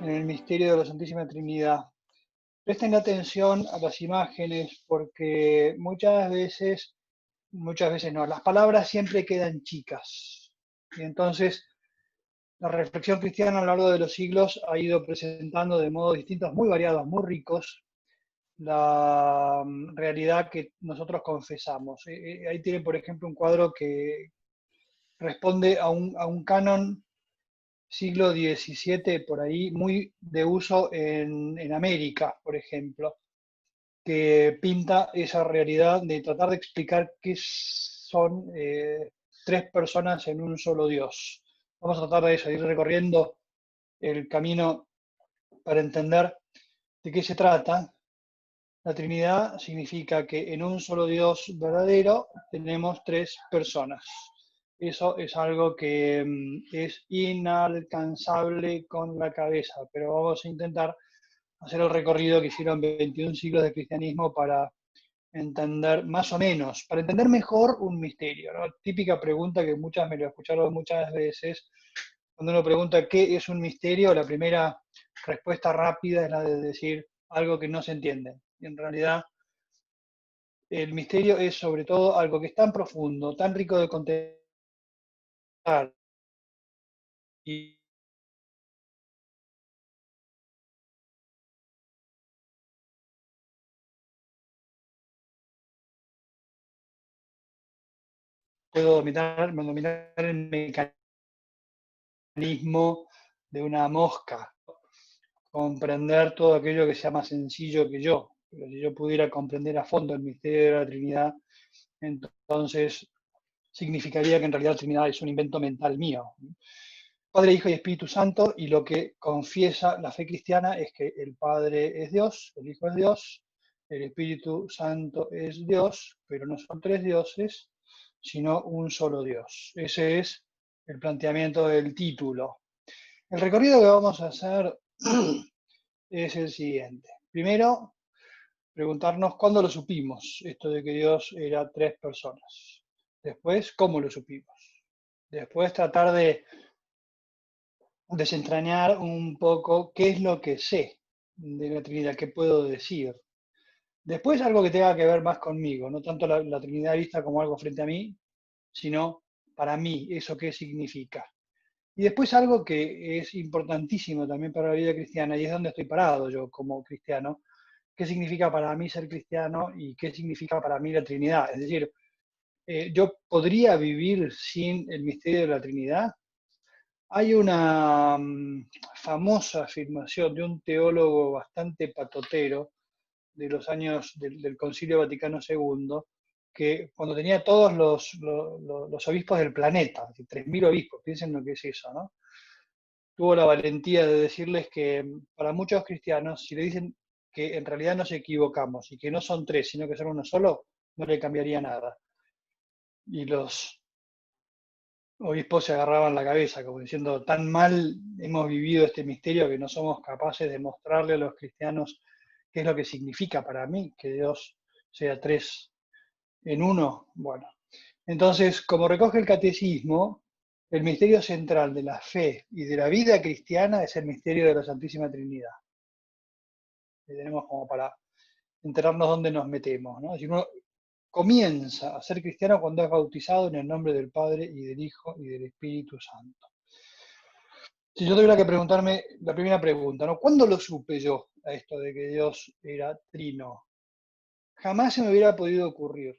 en el misterio de la Santísima Trinidad. Presten atención a las imágenes porque muchas veces no, las palabras siempre quedan chicas. Y entonces la reflexión cristiana a lo largo de los siglos ha ido presentando de modos distintos, muy variados, muy ricos, la realidad que nosotros confesamos. Ahí tienen, por ejemplo, un cuadro que responde a un canon siglo XVII, por ahí, muy de uso en América, por ejemplo, que pinta esa realidad de tratar de explicar qué son tres personas en un solo Dios. Vamos a tratar de eso, de ir recorriendo el camino para entender de qué se trata. La Trinidad significa que en un solo Dios verdadero tenemos tres personas. Eso es algo que es inalcanzable con la cabeza, pero vamos a intentar hacer el recorrido que hicieron 21 siglos de cristianismo para entender más o menos, para entender mejor un misterio, ¿no? Típica pregunta que muchas me lo escucharon muchas veces. Cuando uno pregunta qué es un misterio, la primera respuesta rápida es la de decir algo que no se entiende. Y en realidad el misterio es sobre todo algo que es tan profundo, tan rico de contemplar y puedo dominar el mecanismo de una mosca, comprender todo aquello que sea más sencillo que yo. Pero si yo pudiera comprender a fondo el misterio de la Trinidad, entonces significaría que en realidad la Trinidad es un invento mental mío. Padre, Hijo y Espíritu Santo, y lo que confiesa la fe cristiana es que el Padre es Dios, el Hijo es Dios, el Espíritu Santo es Dios, pero no son tres dioses, sino un solo Dios. Ese es el planteamiento del título. El recorrido que vamos a hacer es el siguiente. Primero, preguntarnos cuándo lo supimos, esto de que Dios era tres personas. Después, cómo lo supimos. Después, tratar de desentrañar un poco qué es lo que sé de la Trinidad, qué puedo decir. Después, algo que tenga que ver más conmigo, no tanto la Trinidad vista como algo frente a mí, sino para mí, eso qué significa. Y después algo que es importantísimo también para la vida cristiana, y es donde estoy parado yo como cristiano, qué significa para mí ser cristiano y qué significa para mí la Trinidad. Es decir, yo podría vivir sin el misterio de la Trinidad. Hay una famosa afirmación de un teólogo bastante patotero de los años del Concilio Vaticano II, que cuando tenía todos los obispos del planeta, 3.000 obispos, piensen lo que es eso, ¿no? Tuvo la valentía de decirles que para muchos cristianos, si le dicen que en realidad nos equivocamos y que no son tres, sino que son uno solo, no le cambiaría nada. Y los obispos se agarraban la cabeza, como diciendo, tan mal hemos vivido este misterio que no somos capaces de mostrarle a los cristianos qué es lo que significa para mí que Dios sea tres en uno. Bueno, entonces, como recoge el catecismo, el misterio central de la fe y de la vida cristiana es el misterio de la Santísima Trinidad. Y tenemos como para enterarnos dónde nos metemos, ¿no? Si uno comienza a ser cristiano cuando es bautizado en el nombre del Padre y del Hijo y del Espíritu Santo. Si yo tuviera que preguntarme la primera pregunta, ¿no? ¿Cuándo lo supe yo a esto de que Dios era trino? Jamás se me hubiera podido ocurrir.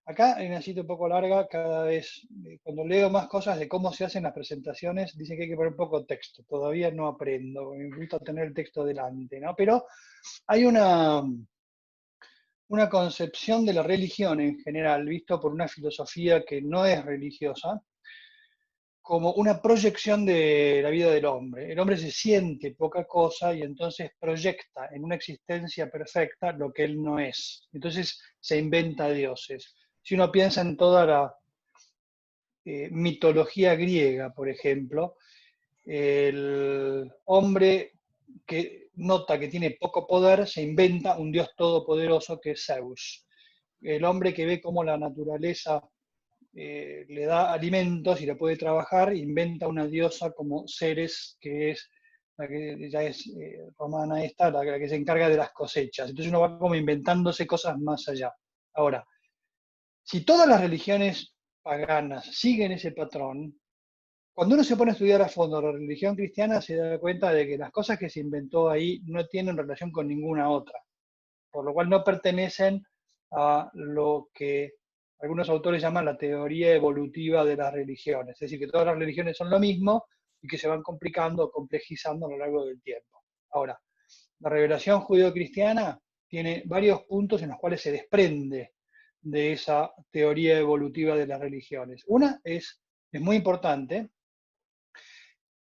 Acá, en una cita un poco larga, cada vez, cuando leo más cosas de cómo se hacen las presentaciones, dicen que hay que poner un poco de texto. Todavía no aprendo, me gusta tener el texto delante, ¿no? Pero hay una concepción de la religión en general, visto por una filosofía que no es religiosa, como una proyección de la vida del hombre. El hombre se siente poca cosa y entonces proyecta en una existencia perfecta lo que él no es. Entonces se inventa dioses. Si uno piensa en toda la mitología griega, por ejemplo, el hombre que nota que tiene poco poder se inventa un dios todopoderoso que es Zeus. El hombre que ve cómo la naturaleza le da alimentos y la puede trabajar, inventa una diosa como Ceres, que es la que ya es romana esta, la que se encarga de las cosechas. Entonces uno va como inventándose cosas más allá. Ahora, si todas las religiones paganas siguen ese patrón, cuando uno se pone a estudiar a fondo la religión cristiana, se da cuenta de que las cosas que se inventó ahí no tienen relación con ninguna otra, por lo cual no pertenecen a lo que algunos autores llaman la teoría evolutiva de las religiones, es decir, que todas las religiones son lo mismo y que se van complicando o complejizando a lo largo del tiempo. Ahora, la revelación judeo-cristiana tiene varios puntos en los cuales se desprende de esa teoría evolutiva de las religiones. Una es muy importante,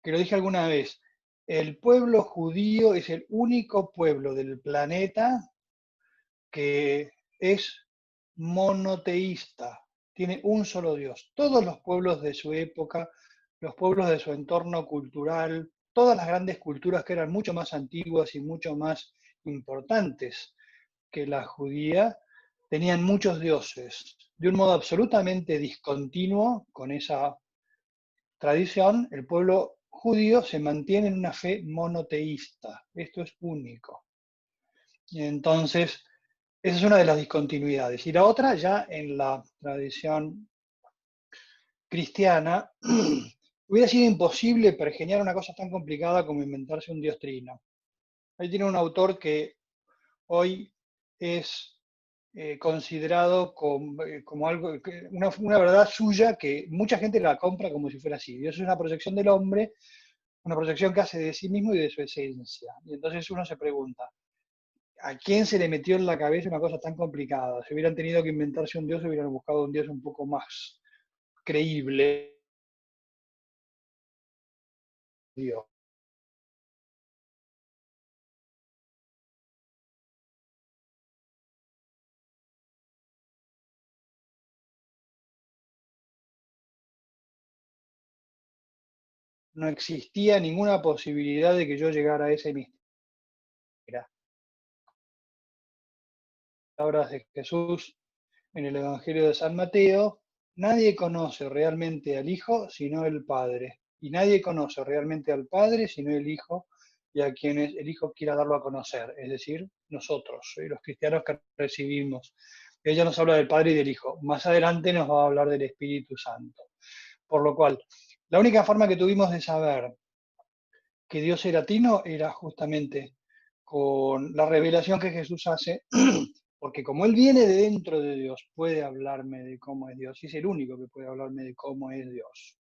que lo dije alguna vez, el pueblo judío es el único pueblo del planeta que es monoteísta, tiene un solo Dios. Todos los pueblos de su época, los pueblos de su entorno cultural, todas las grandes culturas que eran mucho más antiguas y mucho más importantes que la judía, tenían muchos dioses. De un modo absolutamente discontinuo con esa tradición, el pueblo judío se mantiene en una fe monoteísta. Esto es único. Y entonces, esa es una de las discontinuidades. Y la otra, ya en la tradición cristiana, hubiera sido imposible pergeñar una cosa tan complicada como inventarse un dios trino. Ahí tiene un autor que hoy es considerado como algo, una verdad suya que mucha gente la compra como si fuera así. Dios es una proyección del hombre, una proyección que hace de sí mismo y de su esencia. Y entonces uno se pregunta, ¿a quién se le metió en la cabeza una cosa tan complicada? Si hubieran tenido que inventarse un Dios, hubieran buscado un Dios un poco más creíble. Dios. No existía ninguna posibilidad de que yo llegara a ese misterio. Palabras de Jesús en el Evangelio de San Mateo, nadie conoce realmente al Hijo sino el Padre. Y nadie conoce realmente al Padre sino el Hijo y a quienes el Hijo quiera darlo a conocer, es decir, nosotros, los cristianos que recibimos. Ella nos habla del Padre y del Hijo. Más adelante nos va a hablar del Espíritu Santo. Por lo cual, la única forma que tuvimos de saber que Dios era trino era justamente con la revelación que Jesús hace, porque como Él viene de dentro de Dios, puede hablarme de cómo es Dios, y es el único que puede hablarme de cómo es Dios.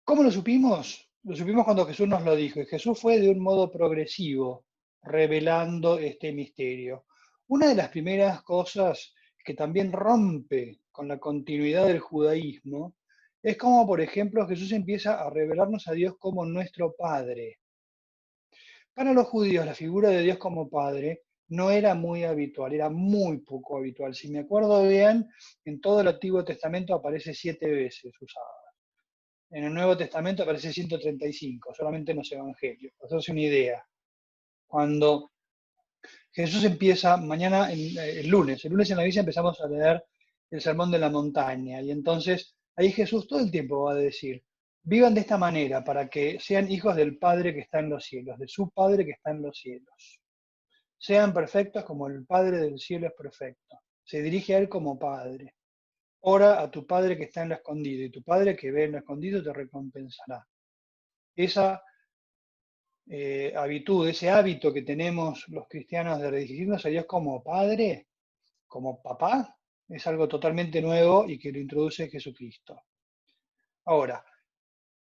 ¿Cómo lo supimos? Lo supimos cuando Jesús nos lo dijo, y Jesús fue de un modo progresivo, revelando este misterio. Una de las primeras cosas que también rompe con la continuidad del judaísmo es como, por ejemplo, Jesús empieza a revelarnos a Dios como nuestro Padre. Para los judíos, la figura de Dios como Padre no era muy habitual, era muy poco habitual. Si me acuerdo bien, en todo el Antiguo Testamento aparece 7 veces usada. En el Nuevo Testamento aparece 135, solamente en los Evangelios. Para hacerse una idea. Cuando Jesús empieza, mañana, el lunes en la iglesia empezamos a leer el Sermón de la Montaña, y entonces ahí Jesús todo el tiempo va a decir, vivan de esta manera para que sean hijos del Padre que está en los cielos, de su Padre que está en los cielos. Sean perfectos como el Padre del cielo es perfecto. Se dirige a Él como Padre. Ora a tu Padre que está en lo escondido, y tu Padre que ve en lo escondido te recompensará. Esa habitud, ese hábito que tenemos los cristianos de dirigirnos a Dios como Padre, como papá, es algo totalmente nuevo y que lo introduce Jesucristo. Ahora,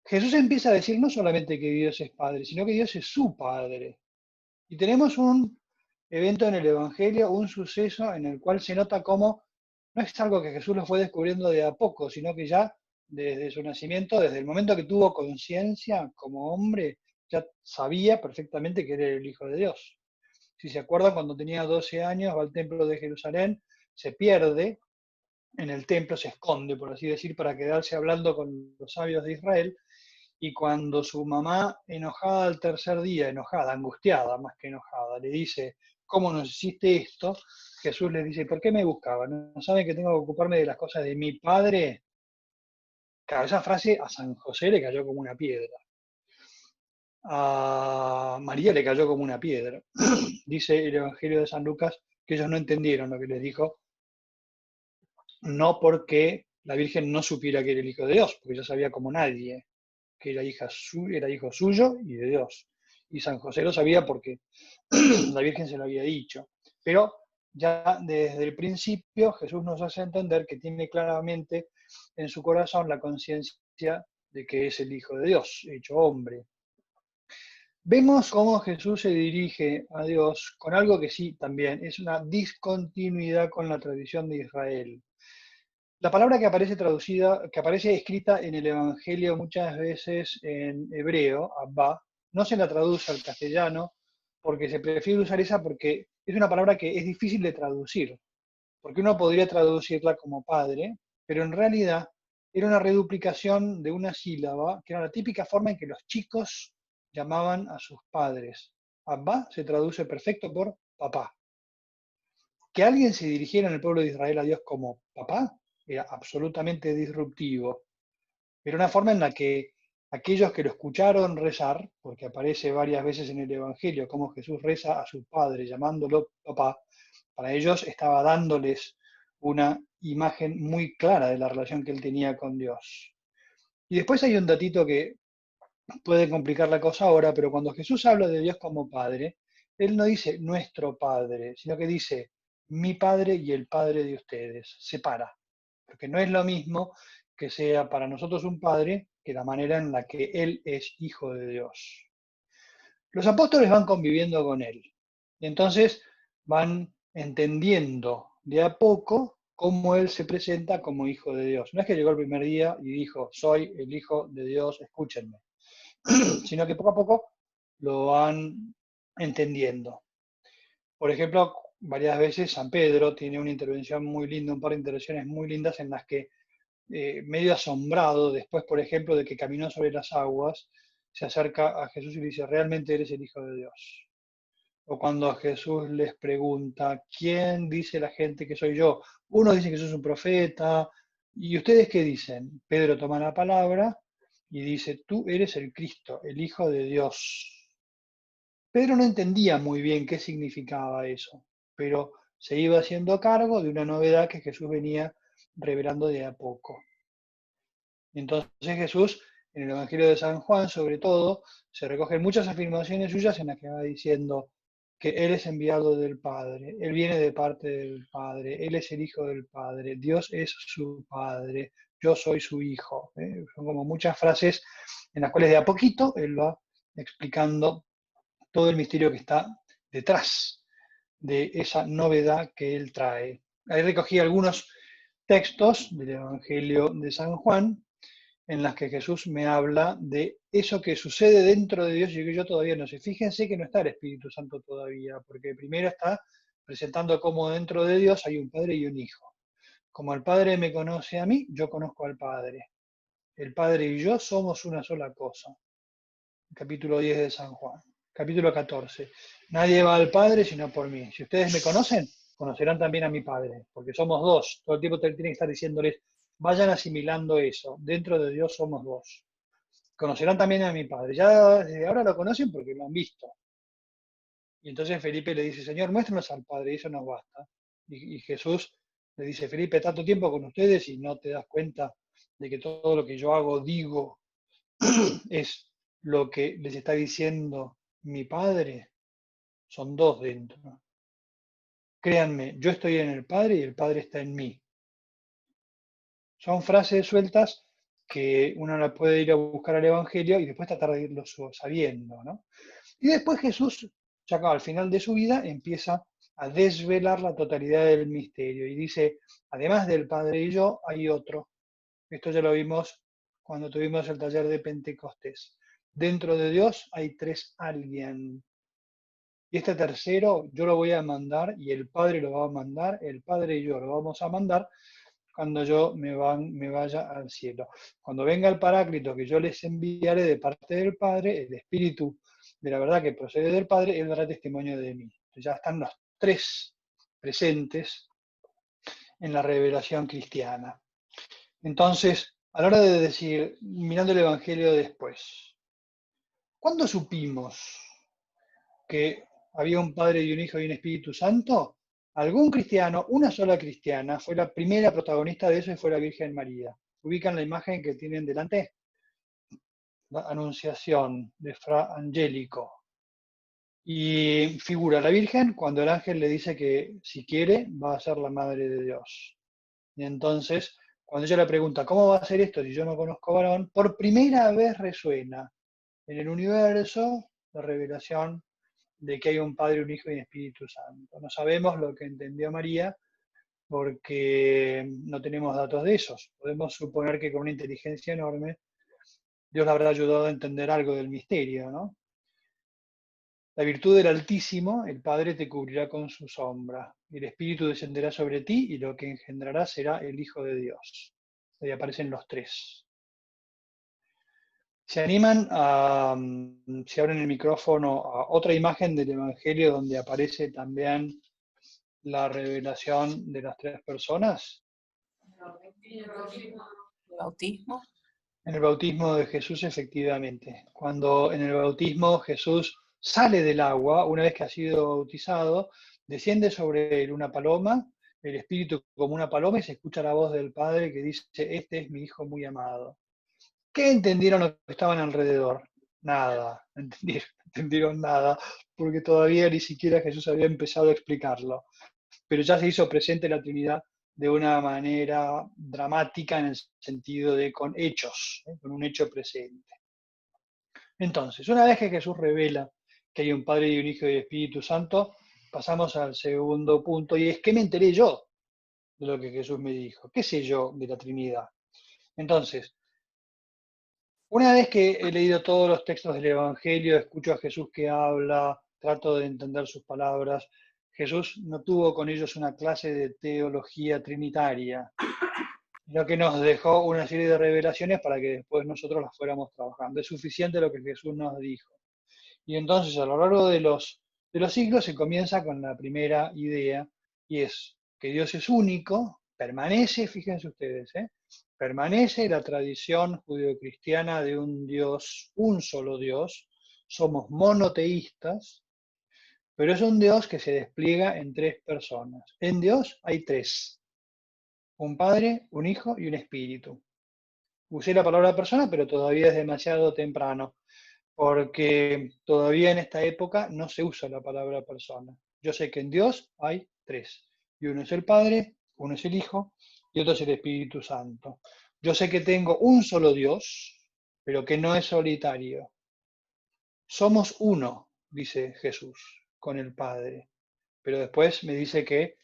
Jesús empieza a decir no solamente que Dios es Padre, sino que Dios es su Padre. Y tenemos un evento en el Evangelio, un suceso en el cual se nota cómo no es algo que Jesús lo fue descubriendo de a poco, sino que ya desde su nacimiento, desde el momento que tuvo conciencia como hombre, ya sabía perfectamente que era el Hijo de Dios. Si se acuerdan, cuando tenía 12 años va al templo de Jerusalén, se pierde en el templo, se esconde, por así decir, para quedarse hablando con los sabios de Israel, y cuando su mamá, enojada al tercer día, enojada, angustiada más que enojada, le dice, ¿cómo nos hiciste esto? Jesús les dice, ¿por qué me buscaban? ¿No saben que tengo que ocuparme de las cosas de mi padre? Claro, esa frase a San José le cayó como una piedra. a María le cayó como una piedra. Dice el Evangelio de San Lucas que ellos no entendieron lo que les dijo, no porque la Virgen no supiera que era el Hijo de Dios, porque ya sabía como nadie que era, era hijo suyo y de Dios. Y San José lo sabía porque la Virgen se lo había dicho. Pero ya desde el principio Jesús nos hace entender que tiene claramente en su corazón la conciencia de que es el Hijo de Dios, hecho hombre. Vemos cómo Jesús se dirige a Dios con algo que sí también es una discontinuidad con la tradición de Israel. La palabra que aparece traducida, que aparece escrita en el Evangelio muchas veces en hebreo, Abba, no se la traduce al castellano porque se prefiere usar esa porque es una palabra que es difícil de traducir, porque uno podría traducirla como padre, pero en realidad era una reduplicación de una sílaba, que era la típica forma en que los chicos llamaban a sus padres. Abba se traduce perfecto por papá. Que alguien se dirigiera en el pueblo de Israel a Dios como papá era absolutamente disruptivo. Era una forma en la que aquellos que lo escucharon rezar, porque aparece varias veces en el Evangelio cómo Jesús reza a su padre llamándolo papá, para ellos estaba dándoles una imagen muy clara de la relación que él tenía con Dios. Y después hay un datito que puede complicar la cosa ahora, pero cuando Jesús habla de Dios como Padre, Él no dice nuestro Padre, sino que dice mi Padre y el Padre de ustedes. Separa, porque no es lo mismo que sea para nosotros un Padre que la manera en la que Él es Hijo de Dios. Los apóstoles van conviviendo con Él, y entonces van entendiendo de a poco cómo Él se presenta como Hijo de Dios. No es que llegó el primer día y dijo, soy el Hijo de Dios, escúchenme, sino que poco a poco lo van entendiendo. Por ejemplo, varias veces San Pedro tiene una intervención muy linda, un par de intervenciones muy lindas en las que, medio asombrado, después, por ejemplo, de que caminó sobre las aguas, se acerca a Jesús y le dice, ¿realmente eres el Hijo de Dios? O cuando Jesús les pregunta, ¿quién dice la gente que soy yo? Uno dice que sos un profeta, ¿y ustedes qué dicen? Pedro toma la palabra y dice, tú eres el Cristo, el Hijo de Dios. Pedro no entendía muy bien qué significaba eso, pero se iba haciendo cargo de una novedad que Jesús venía revelando de a poco. Entonces Jesús, en el Evangelio de San Juan, sobre todo, se recogen muchas afirmaciones suyas en las que va diciendo que Él es enviado del Padre, Él viene de parte del Padre, Él es el Hijo del Padre, Dios es su Padre, yo soy su Hijo. Son como muchas frases en las cuales de a poquito Él va explicando todo el misterio que está detrás de esa novedad que Él trae. Ahí recogí algunos textos del Evangelio de San Juan, en las que Jesús me habla de eso que sucede dentro de Dios y que yo todavía no sé. Fíjense que no está el Espíritu Santo todavía, porque primero está presentando cómo dentro de Dios hay un Padre y un Hijo. Como el Padre me conoce a mí, yo conozco al Padre. El Padre y yo somos una sola cosa. Capítulo 10 de San Juan. Capítulo 14. Nadie va al Padre sino por mí. Si ustedes me conocen, conocerán también a mi Padre, porque somos dos. Todo el tiempo tienen que estar diciéndoles, vayan asimilando eso. Dentro de Dios somos dos. Conocerán también a mi Padre. Ya desde ahora lo conocen porque lo han visto. Y entonces Felipe le dice, Señor, muéstranos al Padre, y eso nos basta. Y Jesús le dice, Felipe, tanto tiempo con ustedes y no te das cuenta de que todo lo que yo hago, digo, es lo que les está diciendo mi Padre. Son dos dentro. Créanme, yo estoy en el Padre y el Padre está en mí. Son frases sueltas que uno la puede ir a buscar al Evangelio y después tratar de irlo sabiendo, ¿no? Y después Jesús, ya al final de su vida, empieza a desvelar la totalidad del misterio y dice, además del Padre y yo, hay otro. Esto ya lo vimos cuando tuvimos el taller de Pentecostés. Dentro de Dios hay tres alguien. Y este tercero yo lo voy a mandar y el Padre lo va a mandar, el Padre y yo lo vamos a mandar cuando yo me vaya al cielo. Cuando venga el Paráclito que yo les enviaré de parte del Padre, el Espíritu de la verdad que procede del Padre, Él dará testimonio de mí. Entonces ya están los tres presentes en la revelación cristiana. Entonces, a la hora de decir, mirando el Evangelio después, ¿Cuándo supimos que había un Padre y un Hijo y un Espíritu Santo? Algún cristiano, una sola cristiana, fue la primera protagonista de eso y fue la Virgen María. ¿Ubican la imagen que tienen delante? La Anunciación de Fra Angelico. Y figura la Virgen cuando el ángel le dice que si quiere va a ser la Madre de Dios. Y entonces, cuando ella le pregunta, ¿cómo va a ser esto si yo no conozco varón? Por primera vez resuena en el universo la revelación de que hay un Padre, un Hijo y un Espíritu Santo. No sabemos lo que entendió María porque no tenemos datos de esos. Podemos suponer que con una inteligencia enorme Dios le habrá ayudado a entender algo del misterio, ¿no? La virtud del Altísimo, el Padre te cubrirá con su sombra, el Espíritu descenderá sobre ti y lo que engendrará será el Hijo de Dios. Ahí aparecen los tres. ¿Se animan a, si abren el micrófono, a otra imagen del Evangelio donde aparece también la revelación de las tres personas? Bautismo. En el bautismo de Jesús, efectivamente. Cuando en el bautismo Jesús sale del agua, una vez que ha sido bautizado, desciende sobre él una paloma, el Espíritu como una paloma, y se escucha la voz del Padre que dice, este es mi Hijo muy amado. ¿Qué entendieron los que estaban alrededor? Nada, entendieron nada, porque todavía ni siquiera Jesús había empezado a explicarlo. Pero ya se hizo presente la Trinidad de una manera dramática en el sentido de con hechos, con un hecho presente. Entonces, una vez que Jesús revela que hay un Padre y un Hijo y un Espíritu Santo, pasamos al segundo punto, y es ¿qué me enteré yo de lo que Jesús me dijo? ¿Qué sé yo de la Trinidad? Entonces, una vez que he leído todos los textos del Evangelio, escucho a Jesús que habla, trato de entender sus palabras, Jesús no tuvo con ellos una clase de teología trinitaria, sino que nos dejó una serie de revelaciones para que después nosotros las fuéramos trabajando. Es suficiente lo que Jesús nos dijo. Y entonces a lo largo de los siglos se comienza con la primera idea, y es que Dios es único, permanece, fíjense ustedes, permanece la tradición judeocristiana de un Dios, un solo Dios, somos monoteístas, pero es un Dios que se despliega en tres personas. En Dios hay tres, un Padre, un Hijo y un Espíritu. Usé la palabra persona, pero todavía es demasiado temprano, porque todavía en esta época no se usa la palabra persona. Yo sé que en Dios hay tres, y uno es el Padre, uno es el Hijo, y otro es el Espíritu Santo. Yo sé que tengo un solo Dios, pero que no es solitario. Somos uno, dice Jesús, con el Padre. Pero después me dice que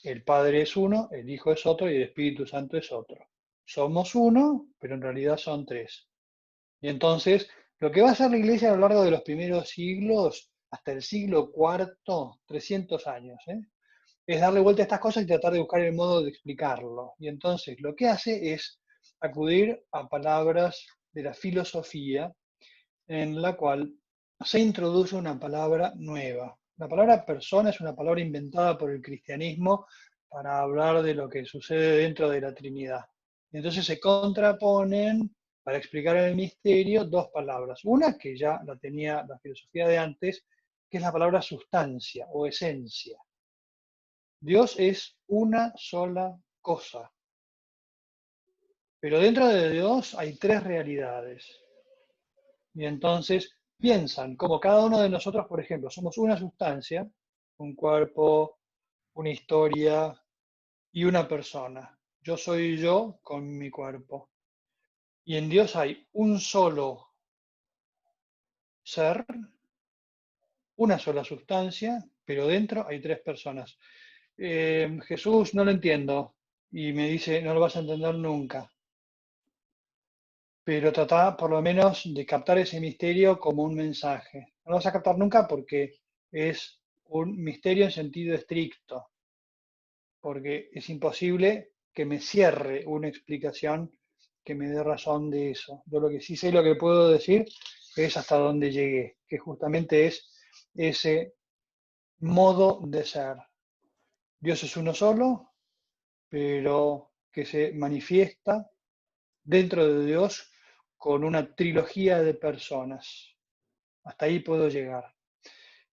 el Padre es uno, el Hijo es otro y el Espíritu Santo es otro. Somos uno, pero en realidad son tres. Y entonces, lo que va a hacer la Iglesia a lo largo de los primeros siglos, hasta el siglo IV, 300 años, es darle vuelta a estas cosas y tratar de buscar el modo de explicarlo. Y entonces lo que hace es acudir a palabras de la filosofía en la cual se introduce una palabra nueva. La palabra persona es una palabra inventada por el cristianismo para hablar de lo que sucede dentro de la Trinidad. Y entonces se contraponen, para explicar el misterio, dos palabras. Una que ya la tenía la filosofía de antes, que es la palabra sustancia o esencia. Dios es una sola cosa, pero dentro de Dios hay tres realidades. Y entonces piensan como cada uno de nosotros, por ejemplo, somos una sustancia, un cuerpo, una historia y una persona. Yo soy yo con mi cuerpo. Y en Dios hay un solo ser, una sola sustancia, pero dentro hay tres personas. Jesús, no lo entiendo. Y me dice, no lo vas a entender nunca. Pero trata por lo menos de captar ese misterio como un mensaje. No lo vas a captar nunca porque es un misterio en sentido estricto, porque es imposible que me cierre una explicación que me dé razón de eso. Yo lo que sí sé, lo que puedo decir es hasta dónde llegué, que justamente es ese modo de ser. Dios es uno solo, pero que se manifiesta dentro de Dios con una trilogía de personas. Hasta ahí puedo llegar.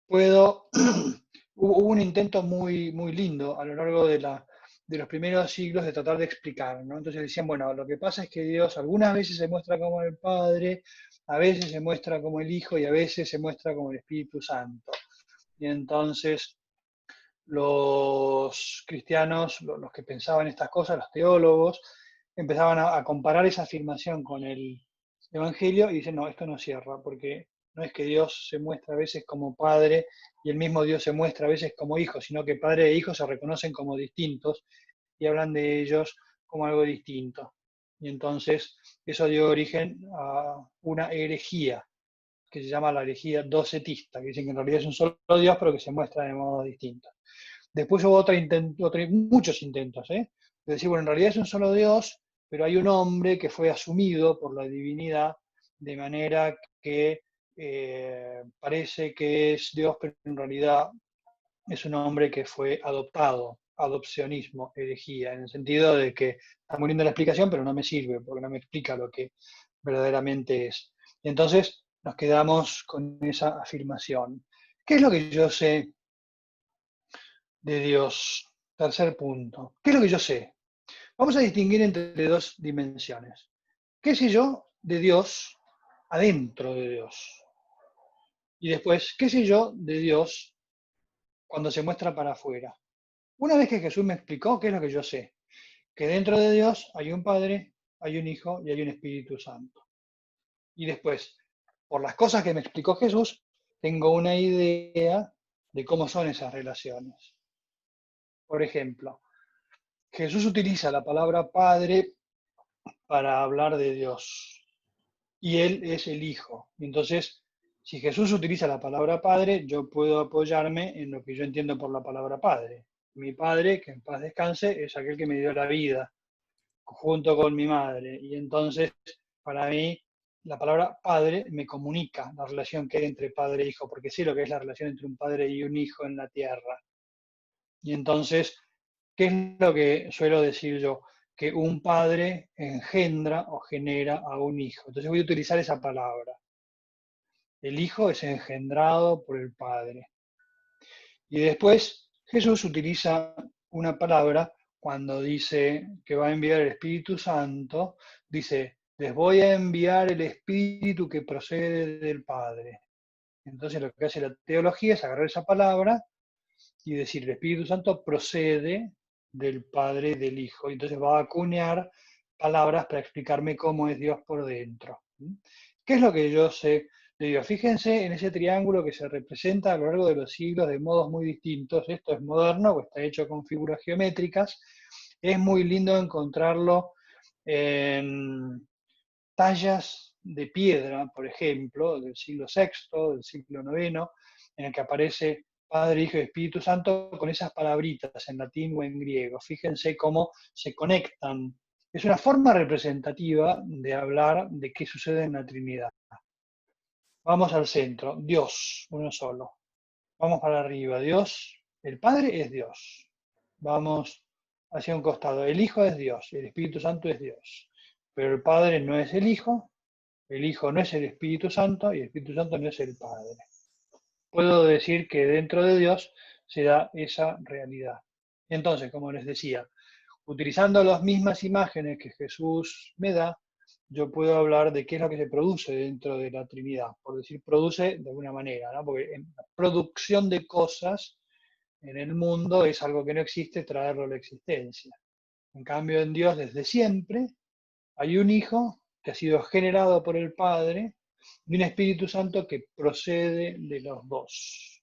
Puedo, hubo un intento muy, muy lindo a lo largo de los primeros siglos de tratar de explicar, ¿no? Entonces decían, bueno, lo que pasa es que Dios algunas veces se muestra como el Padre, a veces se muestra como el Hijo y a veces se muestra como el Espíritu Santo. Y entonces los cristianos, los que pensaban estas cosas, los teólogos, empezaban a comparar esa afirmación con el Evangelio y dicen, no, esto no cierra, porque no es que Dios se muestra a veces como Padre y el mismo Dios se muestra a veces como Hijo, sino que Padre e Hijo se reconocen como distintos y hablan de ellos como algo distinto. Y entonces eso dio origen a una herejía, que se llama la herejía docetista, que dicen que en realidad es un solo Dios, pero que se muestra de modo distinto. Después hubo muchos intentos, de decir, bueno, en realidad es un solo Dios, pero hay un hombre que fue asumido por la divinidad de manera que parece que es Dios, pero en realidad es un hombre que fue adoptado, adopcionismo, herejía, en el sentido de que está muy linda la explicación, pero no me sirve, porque no me explica lo que verdaderamente es. Y entonces nos quedamos con esa afirmación. ¿Qué es lo que yo sé de Dios? Tercer punto. ¿Qué es lo que yo sé? Vamos a distinguir entre dos dimensiones. ¿Qué sé yo de Dios adentro de Dios? Y después, ¿qué sé yo de Dios cuando se muestra para afuera? Una vez que Jesús me explicó qué es lo que yo sé, que dentro de Dios hay un Padre, hay un Hijo y hay un Espíritu Santo. Y después, por las cosas que me explicó Jesús, tengo una idea de cómo son esas relaciones. Por ejemplo, Jesús utiliza la palabra Padre para hablar de Dios y Él es el Hijo. Entonces, si Jesús utiliza la palabra Padre, yo puedo apoyarme en lo que yo entiendo por la palabra Padre. Mi Padre, que en paz descanse, es aquel que me dio la vida junto con mi madre. Y entonces, para mí, la palabra padre me comunica la relación que hay entre padre e hijo, porque sé lo que es la relación entre un padre y un hijo en la tierra. Y entonces, ¿qué es lo que suelo decir yo? Que un padre engendra o genera a un hijo. Entonces voy a utilizar esa palabra. El hijo es engendrado por el padre. Y después Jesús utiliza una palabra cuando dice que va a enviar el Espíritu Santo, dice, les voy a enviar el Espíritu que procede del Padre. Entonces lo que hace la teología es agarrar esa palabra y decir, el Espíritu Santo procede del Padre y del Hijo. Y entonces va a acuñar palabras para explicarme cómo es Dios por dentro. ¿Qué es lo que yo sé de Dios? Fíjense en ese triángulo que se representa a lo largo de los siglos de modos muy distintos. Esto es moderno, o está hecho con figuras geométricas. Es muy lindo encontrarlo en tallas de piedra, por ejemplo, del siglo VI, del siglo IX, en el que aparece Padre, Hijo y Espíritu Santo con esas palabritas en latín o en griego. Fíjense cómo se conectan. Es una forma representativa de hablar de qué sucede en la Trinidad. Vamos al centro, Dios, uno solo. Vamos para arriba, Dios, el Padre es Dios. Vamos hacia un costado, el Hijo es Dios, el Espíritu Santo es Dios. Pero el Padre no es el Hijo no es el Espíritu Santo y el Espíritu Santo no es el Padre. Puedo decir que dentro de Dios se da esa realidad. Entonces, como les decía, utilizando las mismas imágenes que Jesús me da, yo puedo hablar de qué es lo que se produce dentro de la Trinidad. Por decir produce de alguna manera, ¿no? Porque en la producción de cosas en el mundo es algo que no existe, traerlo a la existencia. En cambio, en Dios desde siempre hay un Hijo que ha sido generado por el Padre y un Espíritu Santo que procede de los dos.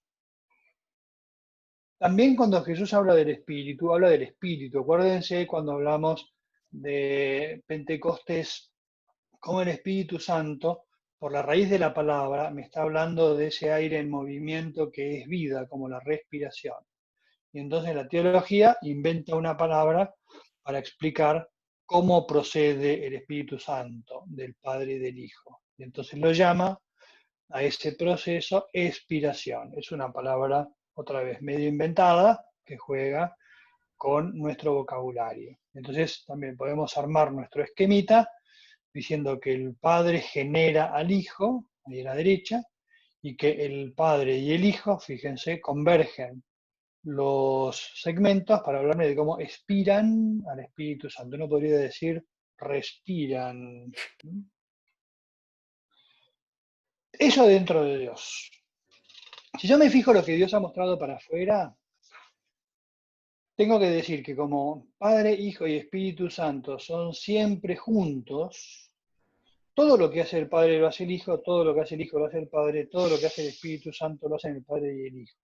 También cuando Jesús habla del Espíritu, habla del Espíritu. Acuérdense cuando hablamos de Pentecostés, como el Espíritu Santo, por la raíz de la palabra, me está hablando de ese aire en movimiento que es vida, como la respiración. Y entonces la teología inventa una palabra para explicar cómo procede el Espíritu Santo del Padre y del Hijo. Y entonces lo llama a ese proceso expiración. Es una palabra, otra vez, medio inventada, que juega con nuestro vocabulario. Entonces también podemos armar nuestro esquemita diciendo que el Padre genera al Hijo, ahí a la derecha, y que el Padre y el Hijo, fíjense, convergen los segmentos para hablarme de cómo expiran al Espíritu Santo. Uno podría decir respiran. Eso dentro de Dios. Si yo me fijo lo que Dios ha mostrado para afuera, tengo que decir que como Padre, Hijo y Espíritu Santo son siempre juntos, todo lo que hace el Padre lo hace el Hijo, todo lo que hace el Hijo lo hace el Padre, todo lo que hace el Espíritu Santo lo hacen el Padre y el Hijo.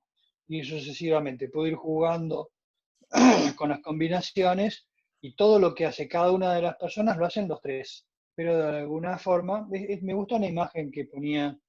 Y sucesivamente, puedo ir jugando con las combinaciones y todo lo que hace cada una de las personas lo hacen los tres. Pero de alguna forma, me gusta una imagen que ponía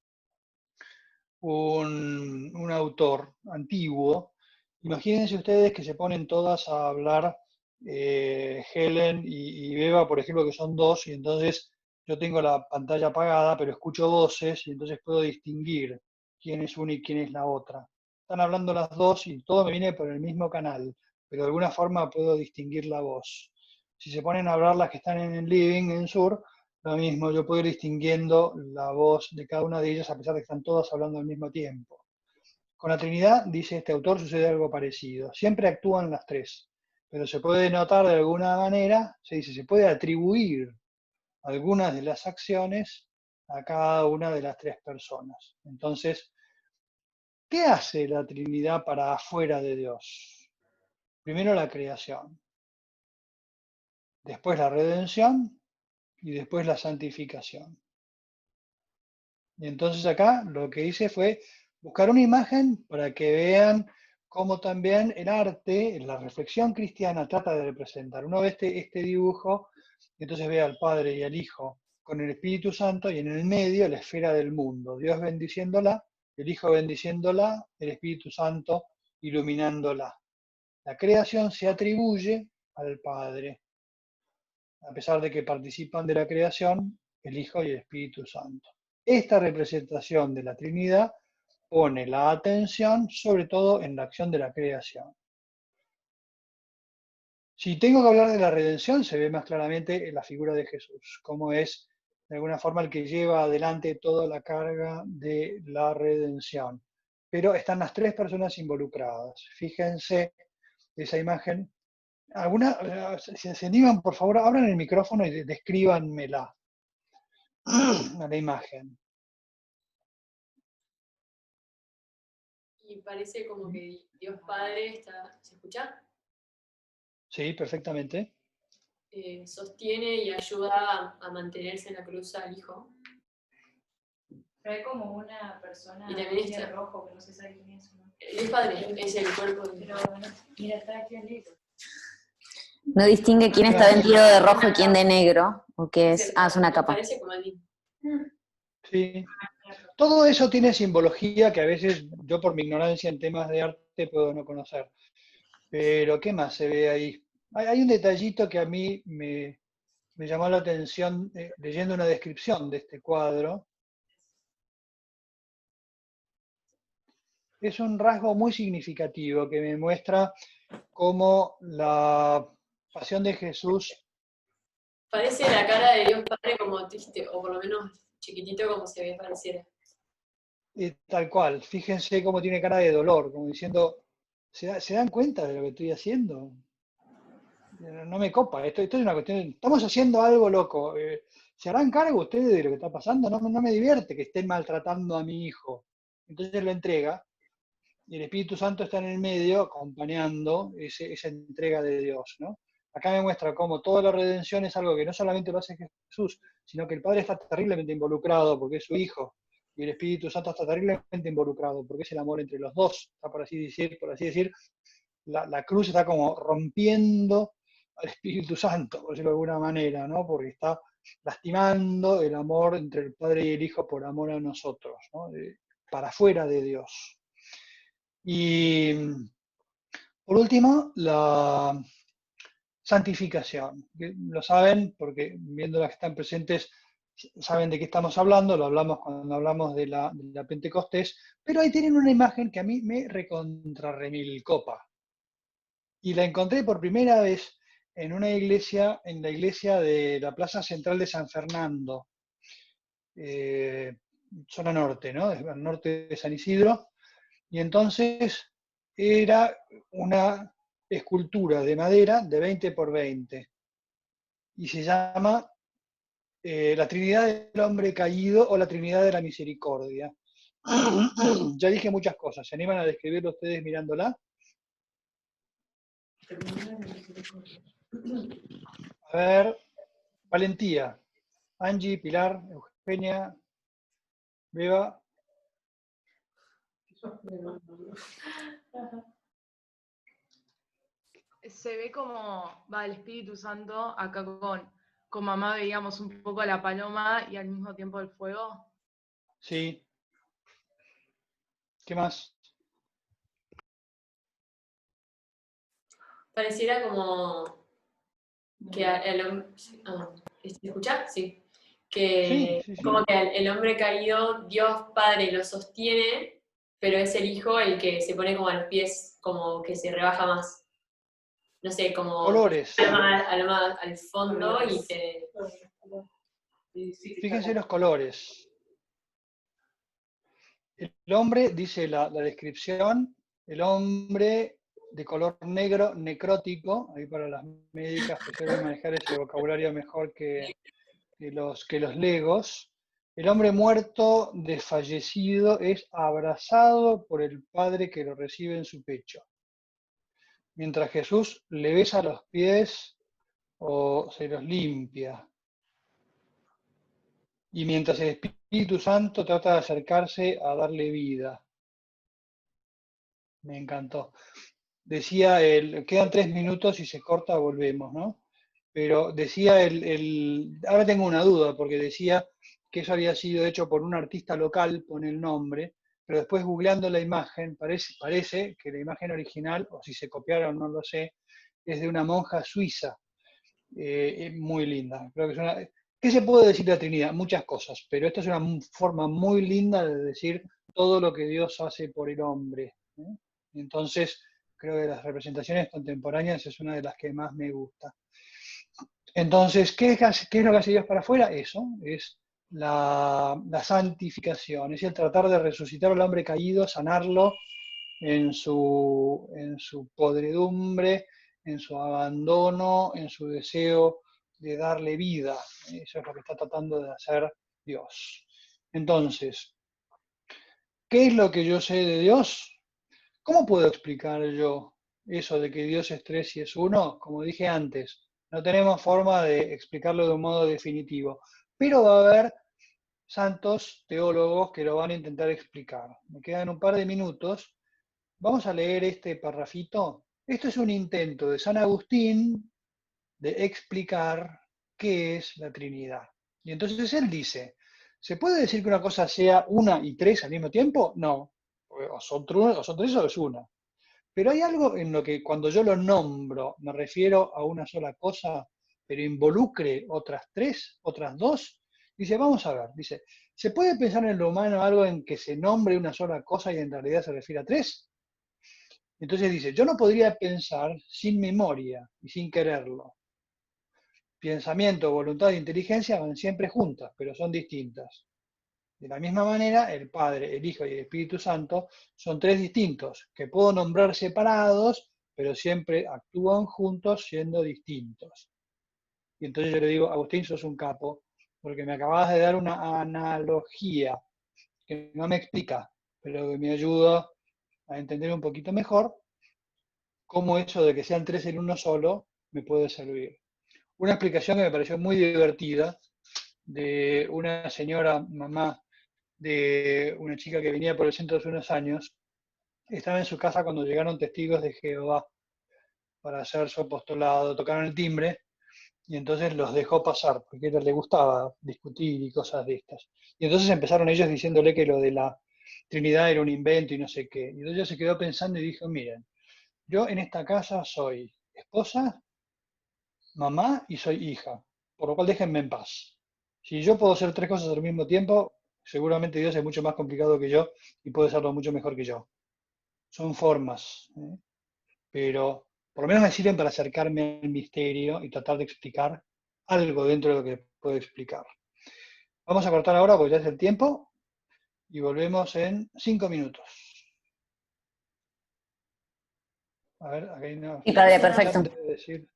un autor antiguo. Imagínense ustedes que se ponen todas a hablar, Helen y Beba, por ejemplo, que son dos, y entonces yo tengo la pantalla apagada, pero escucho voces, y entonces puedo distinguir quién es una y quién es la otra. Están hablando las dos y todo me viene por el mismo canal, pero de alguna forma puedo distinguir la voz. Si se ponen a hablar las que están en el living, en Sur, lo mismo, yo puedo ir distinguiendo la voz de cada una de ellas a pesar de que están todas hablando al mismo tiempo. Con la Trinidad, dice este autor, sucede algo parecido. Siempre actúan las tres, pero se puede notar de alguna manera, se dice, se puede atribuir algunas de las acciones a cada una de las tres personas. Entonces, ¿qué hace la Trinidad para afuera de Dios? Primero la creación, después la redención y después la santificación. Y entonces acá lo que hice fue buscar una imagen para que vean cómo también el arte, la reflexión cristiana trata de representar. Uno ve este dibujo, y entonces ve al Padre y al Hijo con el Espíritu Santo y en el medio la esfera del mundo, Dios bendiciéndola, el Hijo bendiciéndola, el Espíritu Santo iluminándola. La creación se atribuye al Padre, a pesar de que participan de la creación el Hijo y el Espíritu Santo. Esta representación de la Trinidad pone la atención sobre todo en la acción de la creación. Si tengo que hablar de la redención, se ve más claramente en la figura de Jesús, cómo es de alguna forma el que lleva adelante toda la carga de la redención. Pero están las tres personas involucradas. Fíjense esa imagen. Si se animan, por favor, abran el micrófono y descríbanmela a la imagen. Y parece como que Dios Padre está, ¿se escucha? Sí, perfectamente. Sostiene y ayuda a mantenerse en la cruz al Hijo. Pero hay como una persona y también de está rojo que no se sabe quién es, ¿no? Dios Padre es el cuerpo de... Pero mira, está aquí el libro. No distingue quién está vestido de rojo y quién de negro, o qué es. Ah, es una capa. Parece como a mí. Sí. Todo eso tiene simbología que a veces yo por mi ignorancia en temas de arte puedo no conocer. Pero ¿qué más se ve ahí? Hay un detallito que a mí me llamó la atención leyendo una descripción de este cuadro. Es un rasgo muy significativo que me muestra cómo la pasión de Jesús... Parece la cara de Dios Padre como triste, o por lo menos chiquitito como se ve, pareciera. Tal cual, fíjense cómo tiene cara de dolor, como diciendo, ¿se dan cuenta de lo que estoy haciendo? No me copa, esto es una cuestión, estamos haciendo algo loco, ¿se harán cargo ustedes de lo que está pasando? No me divierte que estén maltratando a mi hijo. Entonces lo entrega, y el Espíritu Santo está en el medio acompañando esa entrega de Dios, ¿no? Acá me muestra cómo toda la redención es algo que no solamente lo hace Jesús, sino que el Padre está terriblemente involucrado porque es su Hijo, y el Espíritu Santo está terriblemente involucrado porque es el amor entre los dos, está por así decir, la cruz está como rompiendo al Espíritu Santo, por decirlo de alguna manera, ¿no? Porque está lastimando el amor entre el Padre y el Hijo por amor a nosotros, ¿no? Para fuera de Dios. Y por último, la santificación. Lo saben porque viendo las que están presentes saben de qué estamos hablando, lo hablamos cuando hablamos de la Pentecostés, pero ahí tienen una imagen que a mí me recontrarremilcopa. Y la encontré por primera vez en una iglesia, en la iglesia de la Plaza Central de San Fernando. zona norte, ¿no? Al norte de San Isidro, y entonces era una escultura de madera de 20 por 20, y se llama la Trinidad del Hombre Caído o la Trinidad de la Misericordia. Ya dije muchas cosas, ¿se animan a describirlo ustedes mirándola? A ver, valentía. Angie, Pilar, Eugenia, Beba. Se ve como va el Espíritu Santo acá con mamá veíamos un poco a la paloma y al mismo tiempo el fuego. Sí. ¿Qué más? Pareciera como que ¿se escucha? Sí. Sí, Que sí, sí. como que el hombre caído, Dios Padre lo sostiene, pero es el hijo el que se pone como a los pies, como que se rebaja más. No sé, como Colores. al fondo y te... Fíjense los colores. El hombre, dice la descripción, el hombre de color negro, necrótico, ahí para las médicas que suelen manejar ese vocabulario mejor que los legos. El hombre muerto, desfallecido, es abrazado por el Padre que lo recibe en su pecho. Mientras Jesús le besa los pies o se los limpia. Y mientras el Espíritu Santo trata de acercarse a darle vida. Me encantó. Decía quedan 3 minutos y se corta, volvemos, ¿no? Pero decía ahora tengo una duda, porque decía que eso había sido hecho por un artista local, pone el nombre, pero después googleando la imagen, parece que la imagen original, o si se copiaron, no lo sé, es de una monja suiza, muy linda. Creo que es una, ¿qué se puede decir de la Trinidad? Muchas cosas, pero esta es una forma muy linda de decir todo lo que Dios hace por el hombre, ¿eh? Entonces, creo que las representaciones contemporáneas es una de las que más me gusta. Entonces, ¿qué es lo que hace Dios para afuera? Eso, es la santificación, es el tratar de resucitar al hombre caído, sanarlo en su podredumbre, en su abandono, en su deseo de darle vida. Eso es lo que está tratando de hacer Dios. Entonces, ¿qué es lo que yo sé de Dios? ¿Cómo puedo explicar yo eso de que Dios es tres y es uno? Como dije antes, no tenemos forma de explicarlo de un modo definitivo, pero va a haber santos teólogos que lo van a intentar explicar. Me quedan un par de minutos. Vamos a leer este parrafito. Esto es un intento de San Agustín de explicar qué es la Trinidad. Y entonces él dice, ¿se puede decir que una cosa sea una y tres al mismo tiempo? No, o son tres o es una. Pero hay algo en lo que cuando yo lo nombro me refiero a una sola cosa, pero involucre otras tres, otras dos. Dice, vamos a ver, dice, ¿se puede pensar en lo humano algo en que se nombre una sola cosa y en realidad se refiere a tres? Entonces dice, yo no podría pensar sin memoria y sin quererlo. Pensamiento, voluntad e inteligencia van siempre juntas, pero son distintas. De la misma manera, el Padre, el Hijo y el Espíritu Santo son tres distintos, que puedo nombrar separados, pero siempre actúan juntos siendo distintos. Y entonces yo le digo, Agustín, sos un capo, porque me acabas de dar una analogía que no me explica, pero que me ayuda a entender un poquito mejor cómo eso de que sean tres en uno solo me puede servir. Una explicación que me pareció muy divertida de una señora, mamá de una chica que venía por el centro hace unos años, estaba en su casa cuando llegaron testigos de Jehová para hacer su apostolado, tocaron el timbre y entonces los dejó pasar, porque a ella le gustaba discutir y cosas de estas. Y entonces empezaron ellos diciéndole que lo de la Trinidad era un invento y no sé qué. Y entonces ella se quedó pensando y dijo, miren, yo en esta casa soy esposa, mamá y soy hija, por lo cual déjenme en paz. Si yo puedo hacer tres cosas al mismo tiempo, seguramente Dios es mucho más complicado que yo y puede hacerlo mucho mejor que yo. Son formas, ¿eh? Pero por lo menos me sirven para acercarme al misterio y tratar de explicar algo dentro de lo que puedo explicar. Vamos a cortar ahora porque ya es el tiempo. y volvemos en 5 minutos. A ver, acá hay una... Sí, padre, el chat perfecto. debe decir,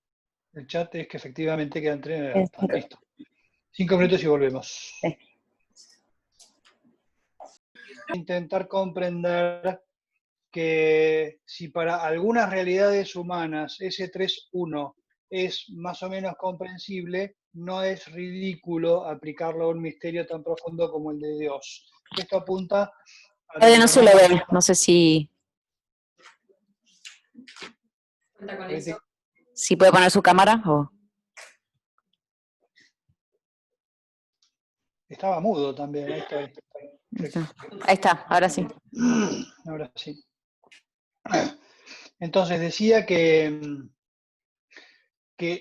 el chat es que efectivamente quedan 3 minutos. Listo. 5 minutos y volvemos. Sí. Intentar comprender que si para algunas realidades humanas ese 3-1 es más o menos comprensible, no es ridículo aplicarlo a un misterio tan profundo como el de Dios. Esto apunta a Todavía no se lo lo ve, no sé si Cuenta con eso. puede poner su cámara o... Estaba mudo también, ahí estoy. Ahí está, ahora sí. Ahora sí. Entonces decía que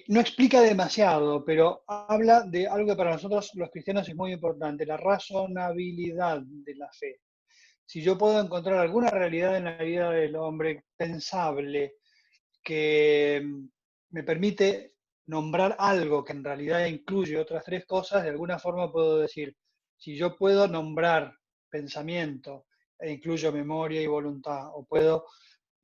no explica demasiado, pero habla de algo que para nosotros los cristianos es muy importante, la razonabilidad de la fe. Si yo puedo encontrar alguna realidad en la vida del hombre pensable que me permite nombrar algo que en realidad incluye otras 3 cosas, de alguna forma puedo decir, si yo puedo nombrar pensamiento e incluyo memoria y voluntad, o puedo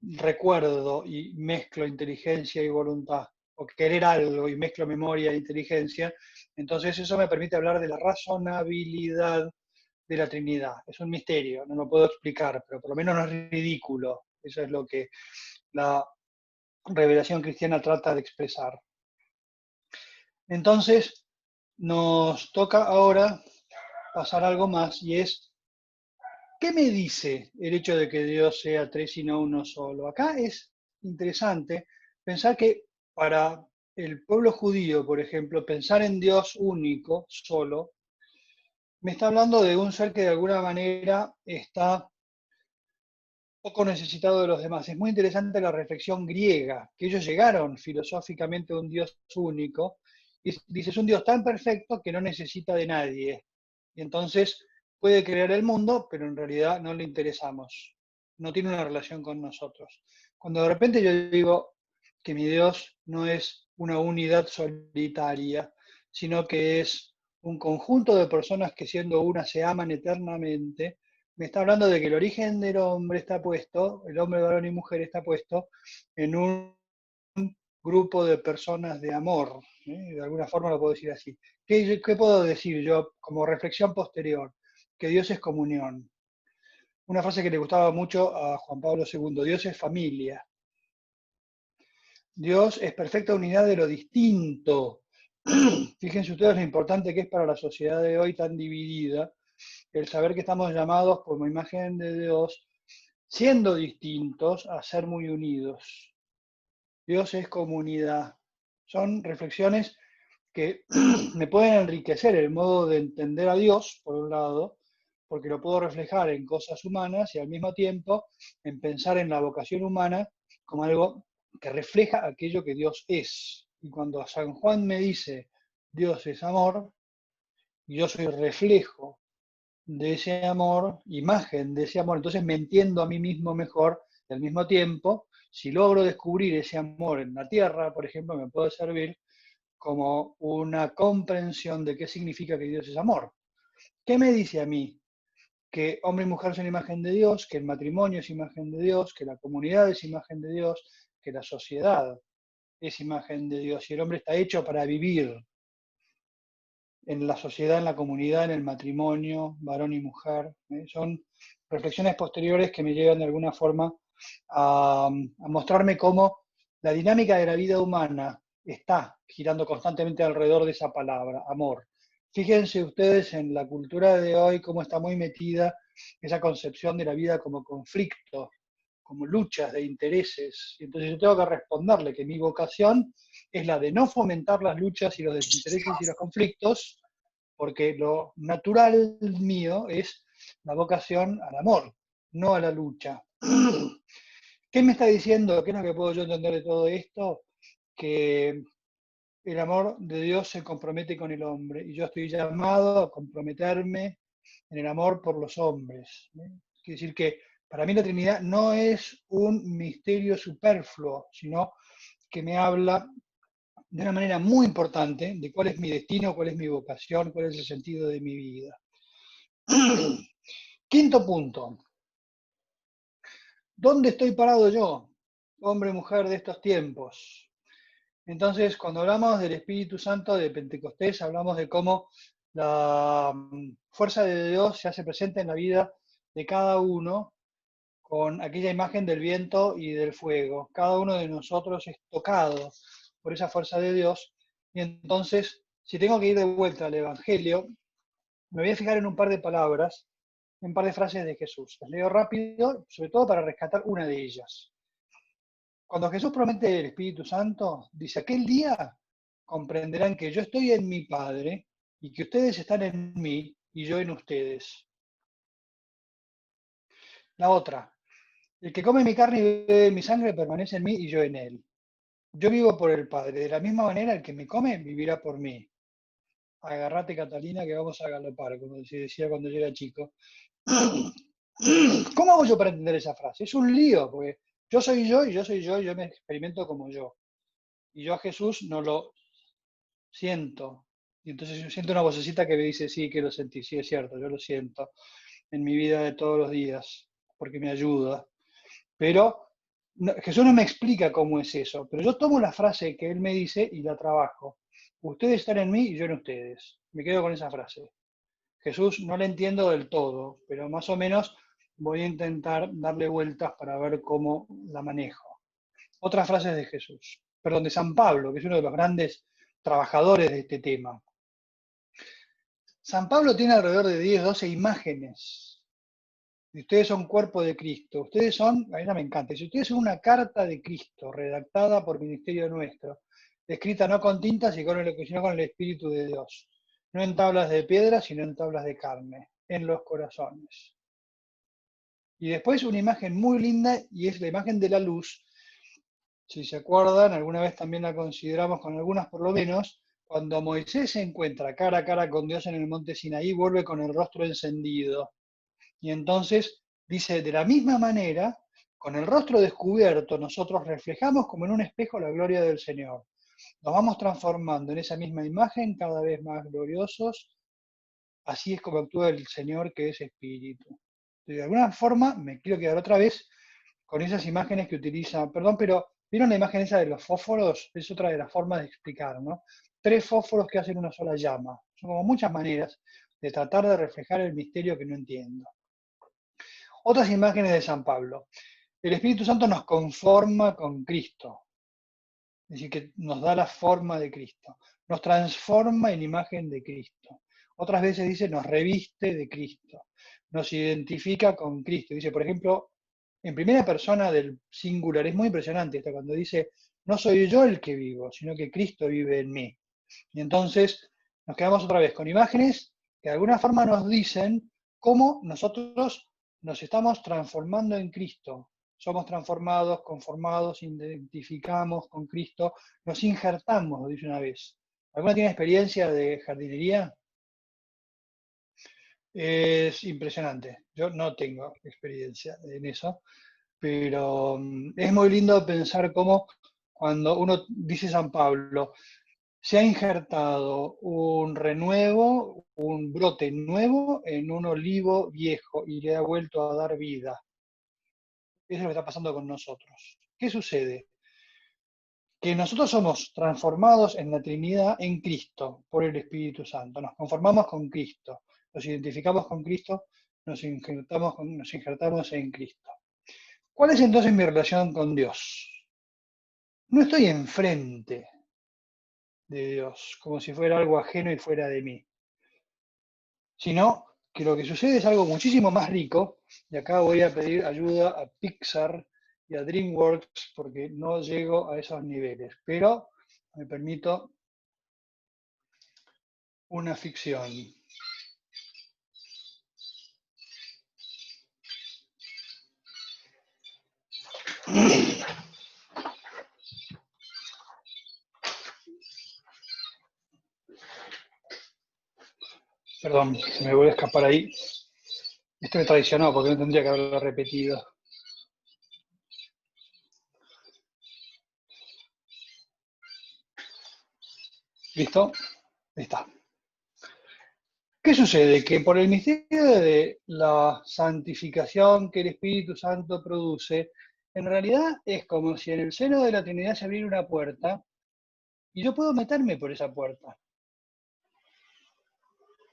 recuerdo y mezclo inteligencia y voluntad, o querer algo y mezclo memoria e inteligencia, entonces eso me permite hablar de la razonabilidad de la Trinidad. Es un misterio, no lo puedo explicar, pero por lo menos no es ridículo. Eso es lo que la revelación cristiana trata de expresar. Entonces, nos toca ahora pasar algo más, y es, ¿qué me dice el hecho de que Dios sea 3 y no uno solo? Acá es interesante pensar que para el pueblo judío, por ejemplo, pensar en Dios único, solo, me está hablando de un ser que de alguna manera está poco necesitado de los demás. Es muy interesante la reflexión griega, que ellos llegaron filosóficamente a un Dios único, y dice, es un Dios tan perfecto que no necesita de nadie. Y entonces puede crear el mundo, pero en realidad no le interesamos. No tiene una relación con nosotros. Cuando de repente yo digo que mi Dios no es una unidad solitaria, sino que es un conjunto de personas que siendo una se aman eternamente, me está hablando de que el origen del hombre está puesto, el hombre, varón y mujer está puesto en un grupo de personas de amor, ¿eh? De alguna forma lo puedo decir así. ¿Qué puedo decir yo como reflexión posterior? Que Dios es comunión. Una frase que le gustaba mucho a Juan Pablo II, Dios es familia. Dios es perfecta unidad de lo distinto. Fíjense ustedes lo importante que es para la sociedad de hoy tan dividida, el saber que estamos llamados como imagen de Dios, siendo distintos, a ser muy unidos. Dios es comunidad. Son reflexiones que me pueden enriquecer el modo de entender a Dios, por un lado, porque lo puedo reflejar en cosas humanas y al mismo tiempo en pensar en la vocación humana como algo que refleja aquello que Dios es. Y cuando San Juan me dice, Dios es amor, y yo soy reflejo de ese amor, imagen de ese amor, entonces me entiendo a mí mismo mejor, y al mismo tiempo, si logro descubrir ese amor en la tierra, por ejemplo, me puede servir como una comprensión de qué significa que Dios es amor. ¿Qué me dice a mí? Que hombre y mujer son imagen de Dios, que el matrimonio es imagen de Dios, que la comunidad es imagen de Dios, que la sociedad es imagen de Dios, y el hombre está hecho para vivir en la sociedad, en la comunidad, en el matrimonio, varón y mujer. Son reflexiones posteriores que me llevan de alguna forma a mostrarme cómo la dinámica de la vida humana está girando constantemente alrededor de esa palabra, amor. Fíjense ustedes en la cultura de hoy cómo está muy metida esa concepción de la vida como conflicto, como luchas de intereses. Y entonces yo tengo que responderle que mi vocación es la de no fomentar las luchas y los desintereses y los conflictos, porque lo natural mío es la vocación al amor, no a la lucha. ¿Qué me está diciendo? ¿Qué es lo que puedo yo entender de todo esto? Que el amor de Dios se compromete con el hombre y yo estoy llamado a comprometerme en el amor por los hombres. Quiere decir que para mí la Trinidad no es un misterio superfluo, sino que me habla de una manera muy importante de cuál es mi destino, cuál es mi vocación, cuál es el sentido de mi vida. Quinto punto. ¿Dónde estoy parado yo, hombre, mujer de estos tiempos? Entonces, cuando hablamos del Espíritu Santo de Pentecostés, hablamos de cómo la fuerza de Dios se hace presente en la vida de cada uno con aquella imagen del viento y del fuego. Cada uno de nosotros es tocado por esa fuerza de Dios. Y entonces, si tengo que ir de vuelta al Evangelio, me voy a fijar en un par de palabras, en un par de frases de Jesús. Las leo rápido, sobre todo para rescatar una de ellas. Cuando Jesús promete el Espíritu Santo, dice, aquel día comprenderán que yo estoy en mi Padre y que ustedes están en mí y yo en ustedes. La otra, el que come mi carne y bebe mi sangre permanece en mí y yo en él. Yo vivo por el Padre. De la misma manera, el que me come vivirá por mí. Agarrate, Catalina, que vamos a galopar, como se decía cuando yo era chico. ¿Cómo hago yo para entender esa frase? Es un lío, porque yo soy yo y yo soy yo y yo me experimento como yo. Y yo a Jesús no lo siento. Y entonces yo siento una vocecita que me dice, sí, que lo sentí, sí, es cierto, yo lo siento en mi vida de todos los días, porque me ayuda. Pero Jesús no me explica cómo es eso, pero yo tomo la frase que él me dice y la trabajo. Ustedes están en mí y yo en ustedes. Me quedo con esa frase. Jesús no la entiendo del todo, pero más o menos voy a intentar darle vueltas para ver cómo la manejo. Otras frases de Jesús, perdón, de San Pablo, que es uno de los grandes trabajadores de este tema. San Pablo tiene alrededor de 10, 12 imágenes. Y ustedes son cuerpo de Cristo. Ustedes son, a ella me encanta, si ustedes son una carta de Cristo, redactada por ministerio nuestro, escrita no con tinta, sino con el Espíritu de Dios. No en tablas de piedra, sino en tablas de carne, en los corazones. Y después una imagen muy linda, y es la imagen de la luz. Si se acuerdan, alguna vez también la consideramos con algunas por lo menos, cuando Moisés se encuentra cara a cara con Dios en el monte Sinaí, vuelve con el rostro encendido. Y entonces dice, de la misma manera, con el rostro descubierto, nosotros reflejamos como en un espejo la gloria del Señor. Nos vamos transformando en esa misma imagen, cada vez más gloriosos. Así es como actúa el Señor, que es Espíritu. De alguna forma, me quiero quedar otra vez con esas imágenes que utiliza, perdón, pero ¿vieron la imagen esa de los fósforos? Es otra de las formas de explicar, ¿no? 3 fósforos que hacen una sola llama. Son como muchas maneras de tratar de reflejar el misterio que no entiendo. Otras imágenes de San Pablo. El Espíritu Santo nos conforma con Cristo, es decir, que nos da la forma de Cristo, nos transforma en imagen de Cristo. Otras veces dice, nos reviste de Cristo, nos identifica con Cristo. Dice, por ejemplo, en primera persona del singular, es muy impresionante esto, cuando dice, no soy yo el que vivo, sino que Cristo vive en mí. Y entonces nos quedamos otra vez con imágenes que de alguna forma nos dicen cómo nosotros nos estamos transformando en Cristo. Somos transformados, conformados, identificamos con Cristo, nos injertamos, lo dice una vez. ¿Alguna tiene experiencia de jardinería? Es impresionante. Yo no tengo experiencia en eso, pero es muy lindo pensar cómo cuando uno dice San Pablo, se ha injertado un renuevo, un brote nuevo en un olivo viejo y le ha vuelto a dar vida. Eso es lo que está pasando con nosotros. ¿Qué sucede? Que nosotros somos transformados en la Trinidad en Cristo por el Espíritu Santo. Nos conformamos con Cristo, nos identificamos con Cristo, nos injertamos en Cristo. ¿Cuál es entonces mi relación con Dios? No estoy enfrente de Dios, como si fuera algo ajeno y fuera de mí, sino que lo que sucede es algo muchísimo más rico, y acá voy a pedir ayuda a Pixar y a DreamWorks porque no llego a esos niveles, pero me permito una ficción. Perdón, se me vuelve a escapar ahí. Esto me traicionó porque no tendría que haberlo repetido. ¿Listo? Ahí está. ¿Qué ¿Qué sucede? Que por el misterio de la santificación que el Espíritu Santo produce, en realidad es como si en el seno de la Trinidad se abriera una puerta y yo puedo meterme por esa puerta.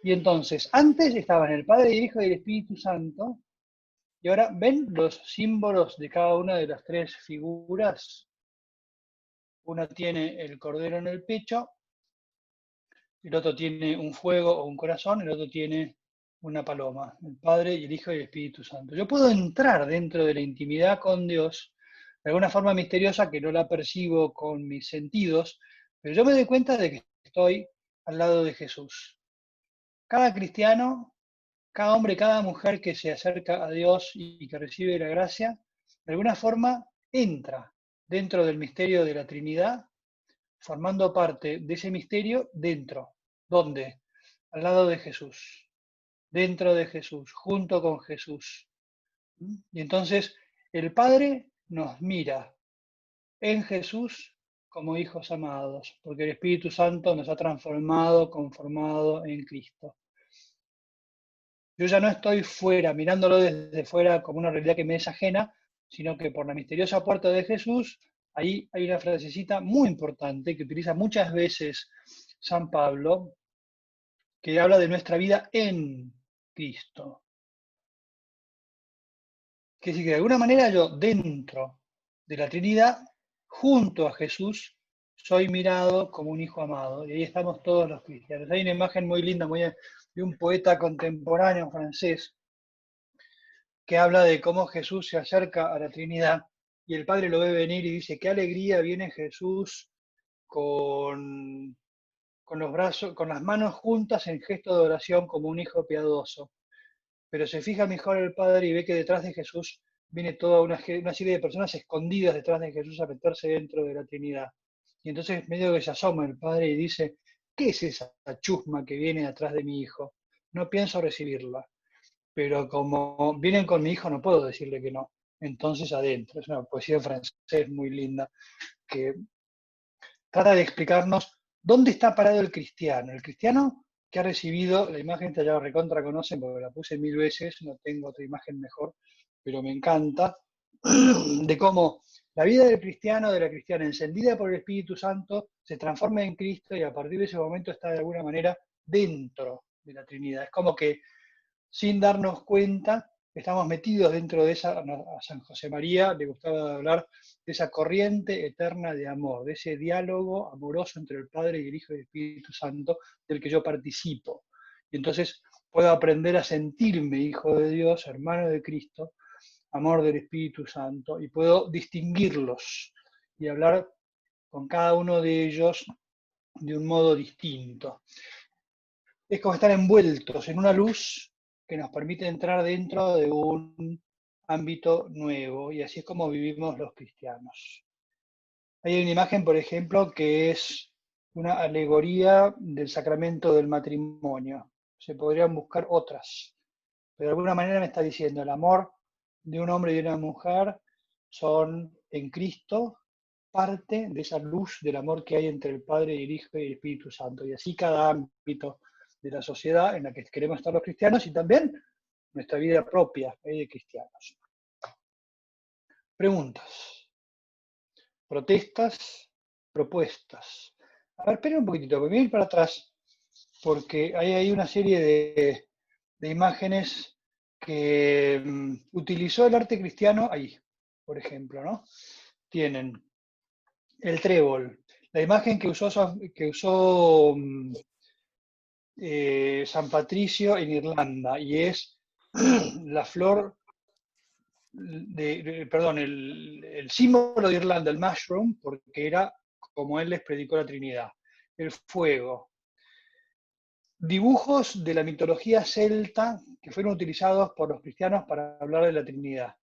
Y entonces, antes estaban el Padre, el Hijo y el Espíritu Santo, y ahora ven los símbolos de cada una de las tres figuras. Una tiene el cordero en el pecho, el otro tiene un fuego o un corazón, el otro tiene una paloma, el Padre y el Hijo y el Espíritu Santo. Yo puedo entrar dentro de la intimidad con Dios de alguna forma misteriosa que no la percibo con mis sentidos, pero yo me doy cuenta de que estoy al lado de Jesús. Cada cristiano, cada hombre, cada mujer que se acerca a Dios y que recibe la gracia, de alguna forma entra dentro del misterio de la Trinidad, formando parte de ese misterio dentro. ¿Dónde? Al lado de Jesús, dentro de Jesús, junto con Jesús. Y entonces el Padre nos mira en Jesús como hijos amados, porque el Espíritu Santo nos ha transformado, conformado en Cristo. Yo ya no estoy fuera, mirándolo desde fuera como una realidad que me es ajena, sino que por la misteriosa puerta de Jesús, ahí hay una frasecita muy importante que utiliza muchas veces San Pablo, que habla de nuestra vida en Cristo. Que decir que de alguna manera yo dentro de la Trinidad, junto a Jesús, soy mirado como un hijo amado. Y ahí estamos todos los cristianos. Hay una imagen muy linda de un poeta contemporáneo francés que habla de cómo Jesús se acerca a la Trinidad y el Padre lo ve venir y dice, qué alegría viene Jesús con los brazos, con las manos juntas en gesto de oración como un hijo piadoso. Pero se fija mejor el Padre y ve que detrás de Jesús viene toda una serie de personas escondidas detrás de Jesús a meterse dentro de la Trinidad. Y entonces medio que se asoma el Padre y dice, ¿qué es esa chusma que viene detrás de mi hijo? No pienso recibirla, pero como vienen con mi hijo no puedo decirle que no. Entonces adentro, es una poesía en francés muy linda que trata de explicarnos dónde está parado el cristiano. El cristiano que ha recibido, la imagen que ya la recontra conocen porque la puse 1000 veces, no tengo otra imagen mejor, pero me encanta, de cómo la vida del cristiano, de la cristiana, encendida por el Espíritu Santo, se transforma en Cristo y a partir de ese momento está de alguna manera dentro de la Trinidad. Es como que sin darnos cuenta, estamos metidos dentro de esa, a San José María le gustaba hablar de esa corriente eterna de amor, de ese diálogo amoroso entre el Padre y el Hijo y el Espíritu Santo, del que yo participo. Y entonces puedo aprender a sentirme hijo de Dios, hermano de Cristo, amor del Espíritu Santo, y puedo distinguirlos y hablar con cada uno de ellos de un modo distinto. Es como estar envueltos en una luz que nos permite entrar dentro de un ámbito nuevo, y así es como vivimos los cristianos. Hay una imagen, por ejemplo, que es una alegoría del sacramento del matrimonio. Se podrían buscar otras, pero de alguna manera me está diciendo el amor de un hombre y de una mujer son en Cristo parte de esa luz del amor que hay entre el Padre y el Hijo y el Espíritu Santo, y así cada ámbito de la sociedad en la que queremos estar los cristianos y también nuestra vida propia de cristianos. Preguntas, protestas, propuestas. A ver, esperen un poquitito, voy a ir para atrás, porque hay ahí una serie de imágenes que utilizó el arte cristiano ahí, por ejemplo, ¿no? Tienen el trébol, la imagen que usó San Patricio en Irlanda, y es la flor, el símbolo de Irlanda, el mushroom, porque era como él les predicó la Trinidad, el fuego. Dibujos de la mitología celta que fueron utilizados por los cristianos para hablar de la Trinidad.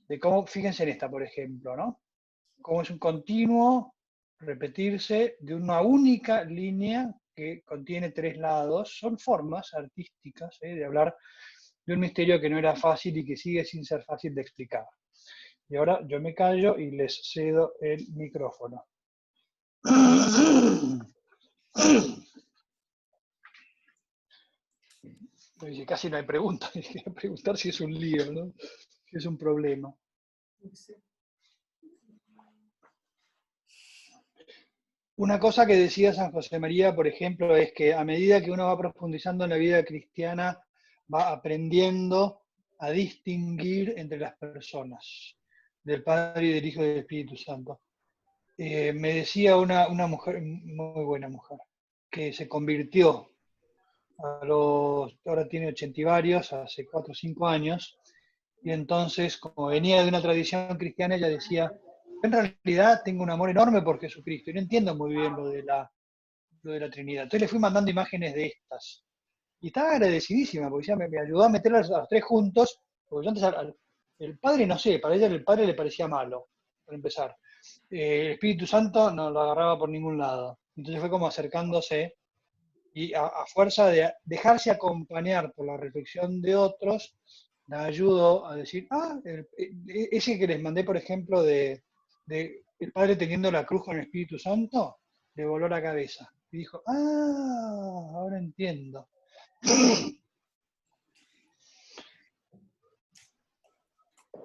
De cómo, fíjense en esta, por ejemplo, ¿no? Cómo es un continuo repetirse de una única línea que contiene 3 lados. Son formas artísticas de hablar de un misterio que no era fácil y que sigue sin ser fácil de explicar. Y ahora yo me callo y les cedo el micrófono. Dice, casi no hay preguntas, hay que preguntar si es un lío, ¿no? Si es un problema. Una cosa que decía San José María, por ejemplo, es que a medida que uno va profundizando en la vida cristiana, va aprendiendo a distinguir entre las personas, del Padre y del Hijo y del Espíritu Santo. Me decía una mujer, muy buena mujer, que se convirtió ahora tiene 80 y varios, hace 4 o 5 años, y entonces, como venía de una tradición cristiana, ella decía, en realidad tengo un amor enorme por Jesucristo, y no entiendo muy bien lo de la Trinidad. Entonces le fui mandando imágenes de estas. Y estaba agradecidísima, porque ya me ayudó a meter a los tres juntos, porque yo antes el Padre, no sé, para ella el Padre le parecía malo, para empezar. El Espíritu Santo no lo agarraba por ningún lado. Entonces fue como acercándose, y a fuerza de dejarse acompañar por la reflexión de otros, la ayudó a decir, ese que les mandé, por ejemplo, de el Padre teniendo la cruz con el Espíritu Santo, le voló la cabeza. Y dijo, ahora entiendo.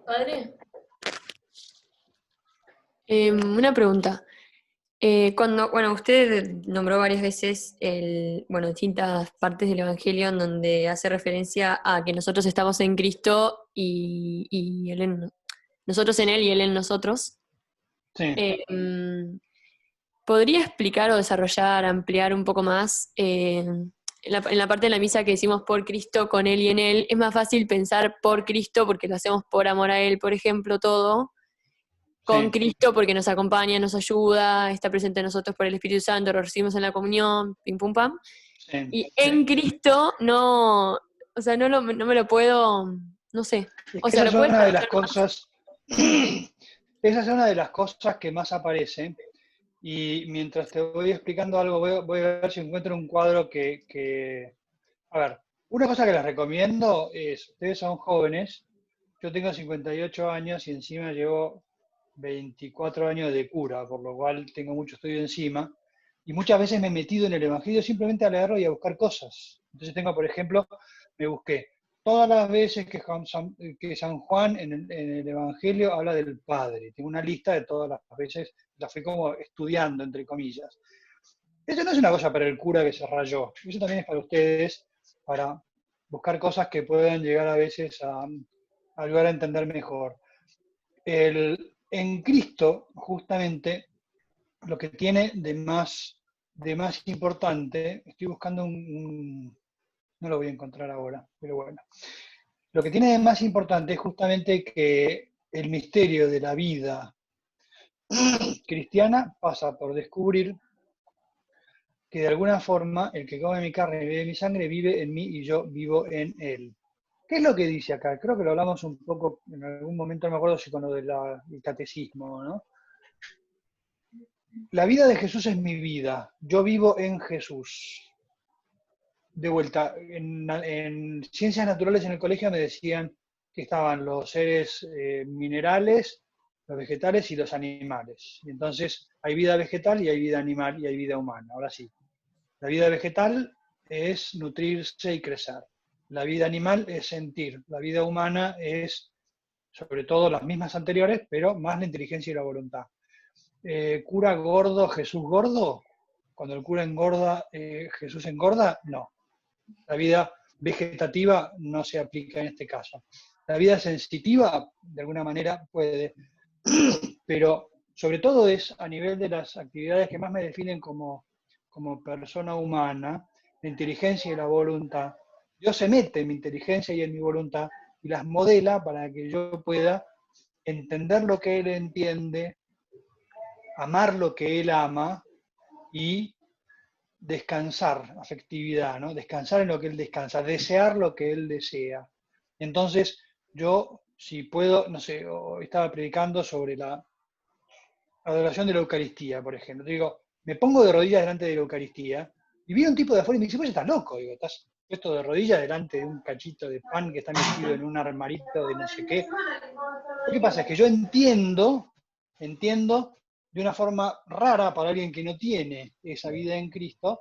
Padre, una pregunta. Bueno, usted nombró varias veces distintas partes del Evangelio en donde hace referencia a que nosotros estamos en Cristo y Él nosotros en Él y Él en nosotros. Sí. ¿Podría explicar o desarrollar, ampliar un poco más en la parte de la misa que decimos por Cristo, con Él y en Él? Es más fácil pensar por Cristo porque lo hacemos por amor a Él, por ejemplo, todo. Con Sí. Cristo porque nos acompaña, nos ayuda, está presente en nosotros por el Espíritu Santo, lo recibimos en la comunión, pim pum pam. Sí, Y en Cristo no, o sea, no me lo puedo, no sé. Es O que sea, esa lo es puedes una de las traducir más. cosas, esa es una de las cosas que más aparece. Y mientras te voy explicando algo, voy a ver si encuentro un cuadro A ver, una cosa que les recomiendo es, ustedes son jóvenes, yo tengo 58 años y encima llevo 24 años de cura, por lo cual tengo mucho estudio encima, y muchas veces me he metido en el Evangelio simplemente a leerlo y a buscar cosas. Entonces tengo, por ejemplo, me busqué todas las veces que San Juan en el Evangelio habla del Padre. Tengo una lista de todas las veces, la fui como estudiando, entre comillas. Eso no es una cosa para el cura que se rayó, eso también es para ustedes, para buscar cosas que puedan llegar a veces a ayudar a entender mejor. En Cristo, justamente, lo que tiene de más importante, estoy buscando no lo voy a encontrar ahora, pero bueno. Lo que tiene de más importante es justamente que el misterio de la vida cristiana pasa por descubrir que de alguna forma el que come mi carne y bebe mi sangre vive en mí y yo vivo en él. ¿Qué es lo que dice acá? Creo que lo hablamos un poco en algún momento, no me acuerdo si con lo del catecismo, ¿no? La vida de Jesús es mi vida, yo vivo en Jesús. De vuelta, en ciencias naturales en el colegio me decían que estaban los seres minerales, los vegetales y los animales. Y entonces hay vida vegetal y hay vida animal y hay vida humana. Ahora sí, la vida vegetal es nutrirse y crecer. La vida animal es sentir. La vida humana es, sobre todo, las mismas anteriores, pero más la inteligencia y la voluntad. ¿Cura gordo, Jesús gordo? Cuando el cura engorda, Jesús engorda, no. La vida vegetativa no se aplica en este caso. La vida sensitiva, de alguna manera, puede, pero sobre todo es a nivel de las actividades que más me definen como persona humana, la inteligencia y la voluntad. Dios se mete en mi inteligencia y en mi voluntad y las modela para que yo pueda entender lo que Él entiende, amar lo que Él ama y descansar, afectividad, ¿no? Descansar en lo que Él descansa, desear lo que Él desea. Entonces, yo, si puedo, no sé, estaba predicando sobre la adoración de la Eucaristía, por ejemplo. Digo, me pongo de rodillas delante de la Eucaristía y viene un tipo de afuera y me dice, pues estás loco, digo, estás puesto de rodillas delante de un cachito de pan que está metido en un armarito de no sé qué. Lo que pasa es que yo entiendo de una forma rara para alguien que no tiene esa vida en Cristo,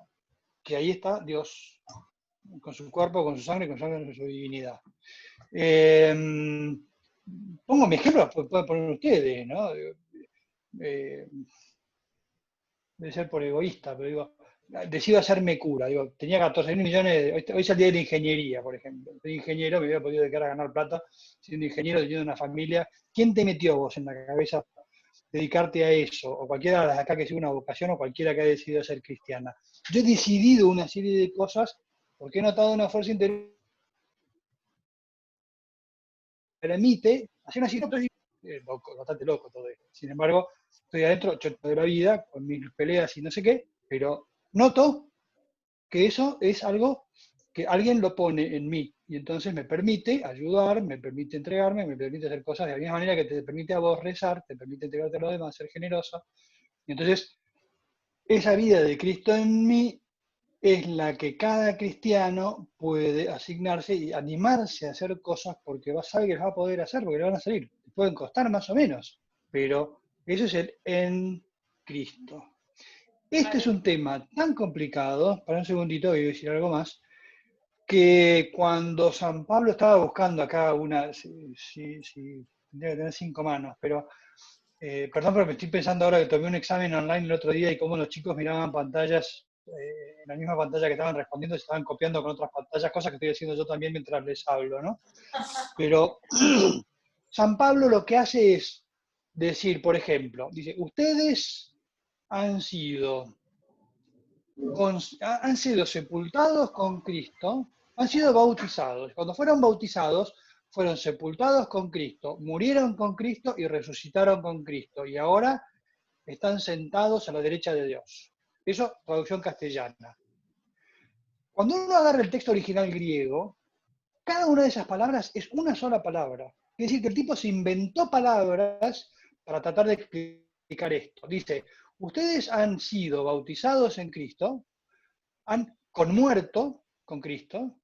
que ahí está Dios. con su cuerpo, con su sangre, con su divinidad. Pongo mi ejemplo, pueden poner ustedes, ¿no? Debe ser por egoísta, pero digo, decido hacerme cura. Digo, tenía 14 millones, hoy es el día de la ingeniería, por ejemplo. Soy ingeniero, me hubiera podido dedicar a ganar plata siendo ingeniero, teniendo una familia. ¿Quién te metió vos en la cabeza dedicarte a eso? O cualquiera de las de acá que sigue una vocación, o cualquiera que haya decidido ser cristiana. Yo he decidido una serie de cosas porque he notado una fuerza interior que permite hacer una serie de loco, bastante loco todo esto. Sin embargo, estoy adentro, chocho de la vida, con mis peleas y no sé qué, pero noto que eso es algo que alguien lo pone en mí y entonces me permite ayudar, me permite entregarme, me permite hacer cosas de la misma manera que te permite a vos rezar, te permite entregarte a los demás, ser generoso. Y entonces, esa vida de Cristo en mí es la que cada cristiano puede asignarse y animarse a hacer cosas porque va a saber que las va a poder hacer, porque le van a salir. Pueden costar más o menos, pero eso es el en Cristo. Este es un tema tan complicado, para un segundito voy a decir algo más, que cuando San Pablo estaba buscando acá una, tendría que tener 5 manos, pero perdón, pero me estoy pensando ahora que tomé un examen online el otro día y cómo los chicos miraban pantallas, en la misma pantalla que estaban respondiendo, se estaban copiando con otras pantallas, cosas que estoy haciendo yo también mientras les hablo, ¿no? Pero San Pablo lo que hace es decir, por ejemplo, dice, ustedes han sido sepultados con Cristo, han sido bautizados. Cuando fueron bautizados, fueron sepultados con Cristo, murieron con Cristo y resucitaron con Cristo. Y ahora están sentados a la derecha de Dios. Eso, traducción castellana. Cuando uno agarra el texto original griego, cada una de esas palabras es una sola palabra. Es decir, que el tipo se inventó palabras para tratar de explicar esto. Dice, ustedes han sido bautizados en Cristo, han conmuerto con Cristo,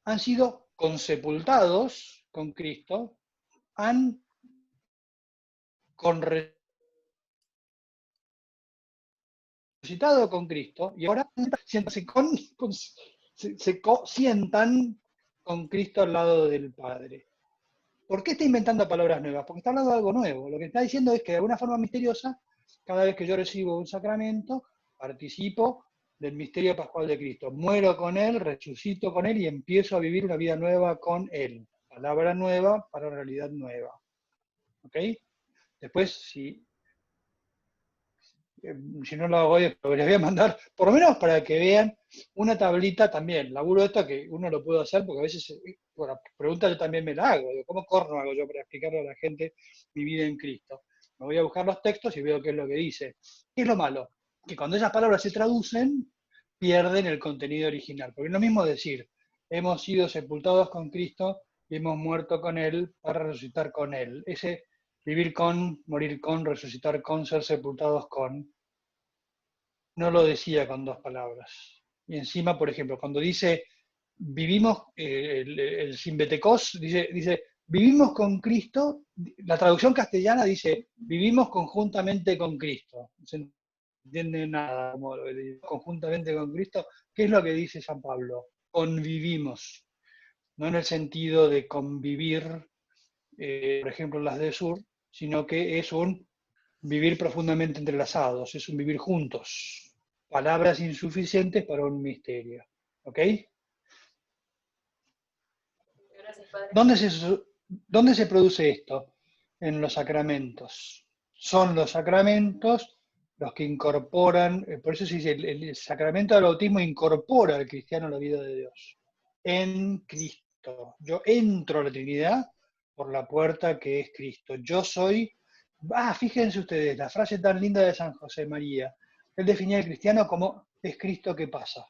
han sido consepultados con Cristo, han resucitado con Cristo y ahora sientan con Cristo al lado del Padre. ¿Por qué está inventando palabras nuevas? Porque está hablando de algo nuevo. Lo que está diciendo es que de alguna forma misteriosa, cada vez que yo recibo un sacramento, participo del misterio pascual de Cristo. Muero con Él, resucito con Él y empiezo a vivir una vida nueva con Él. Palabra nueva para realidad nueva. ¿Ok? Después, si no lo hago hoy, les voy a mandar, por lo menos para que vean una tablita también. Laburo esto que uno lo puede hacer, porque a veces, bueno, pregunta yo también me la hago. Digo, ¿cómo corno hago yo para explicarle a la gente mi vida en Cristo? Me voy a buscar los textos y veo qué es lo que dice. ¿Qué es lo malo? Que cuando esas palabras se traducen, pierden el contenido original. Porque es lo mismo decir, hemos sido sepultados con Cristo y hemos muerto con Él para resucitar con Él. Ese vivir con, morir con, resucitar con, ser sepultados con, no lo decía con 2 palabras. Y encima, por ejemplo, cuando dice vivimos, el Simbetekos dice, vivimos con Cristo, la traducción castellana dice, vivimos conjuntamente con Cristo. No se entiende nada como conjuntamente con Cristo. ¿Qué es lo que dice San Pablo? Convivimos. No en el sentido de convivir, por ejemplo, las de sur, sino que es un vivir profundamente entrelazados, es un vivir juntos. Palabras insuficientes para un misterio. ¿Ok? Gracias, Padre. ¿Dónde se produce esto? En los sacramentos. Son los sacramentos los que incorporan, por eso se dice, el sacramento del bautismo incorpora al cristiano a la vida de Dios. En Cristo. Yo entro a la Trinidad por la puerta que es Cristo. Yo soy. Fíjense ustedes, la frase tan linda de San José María. Él definía al cristiano como es Cristo que pasa.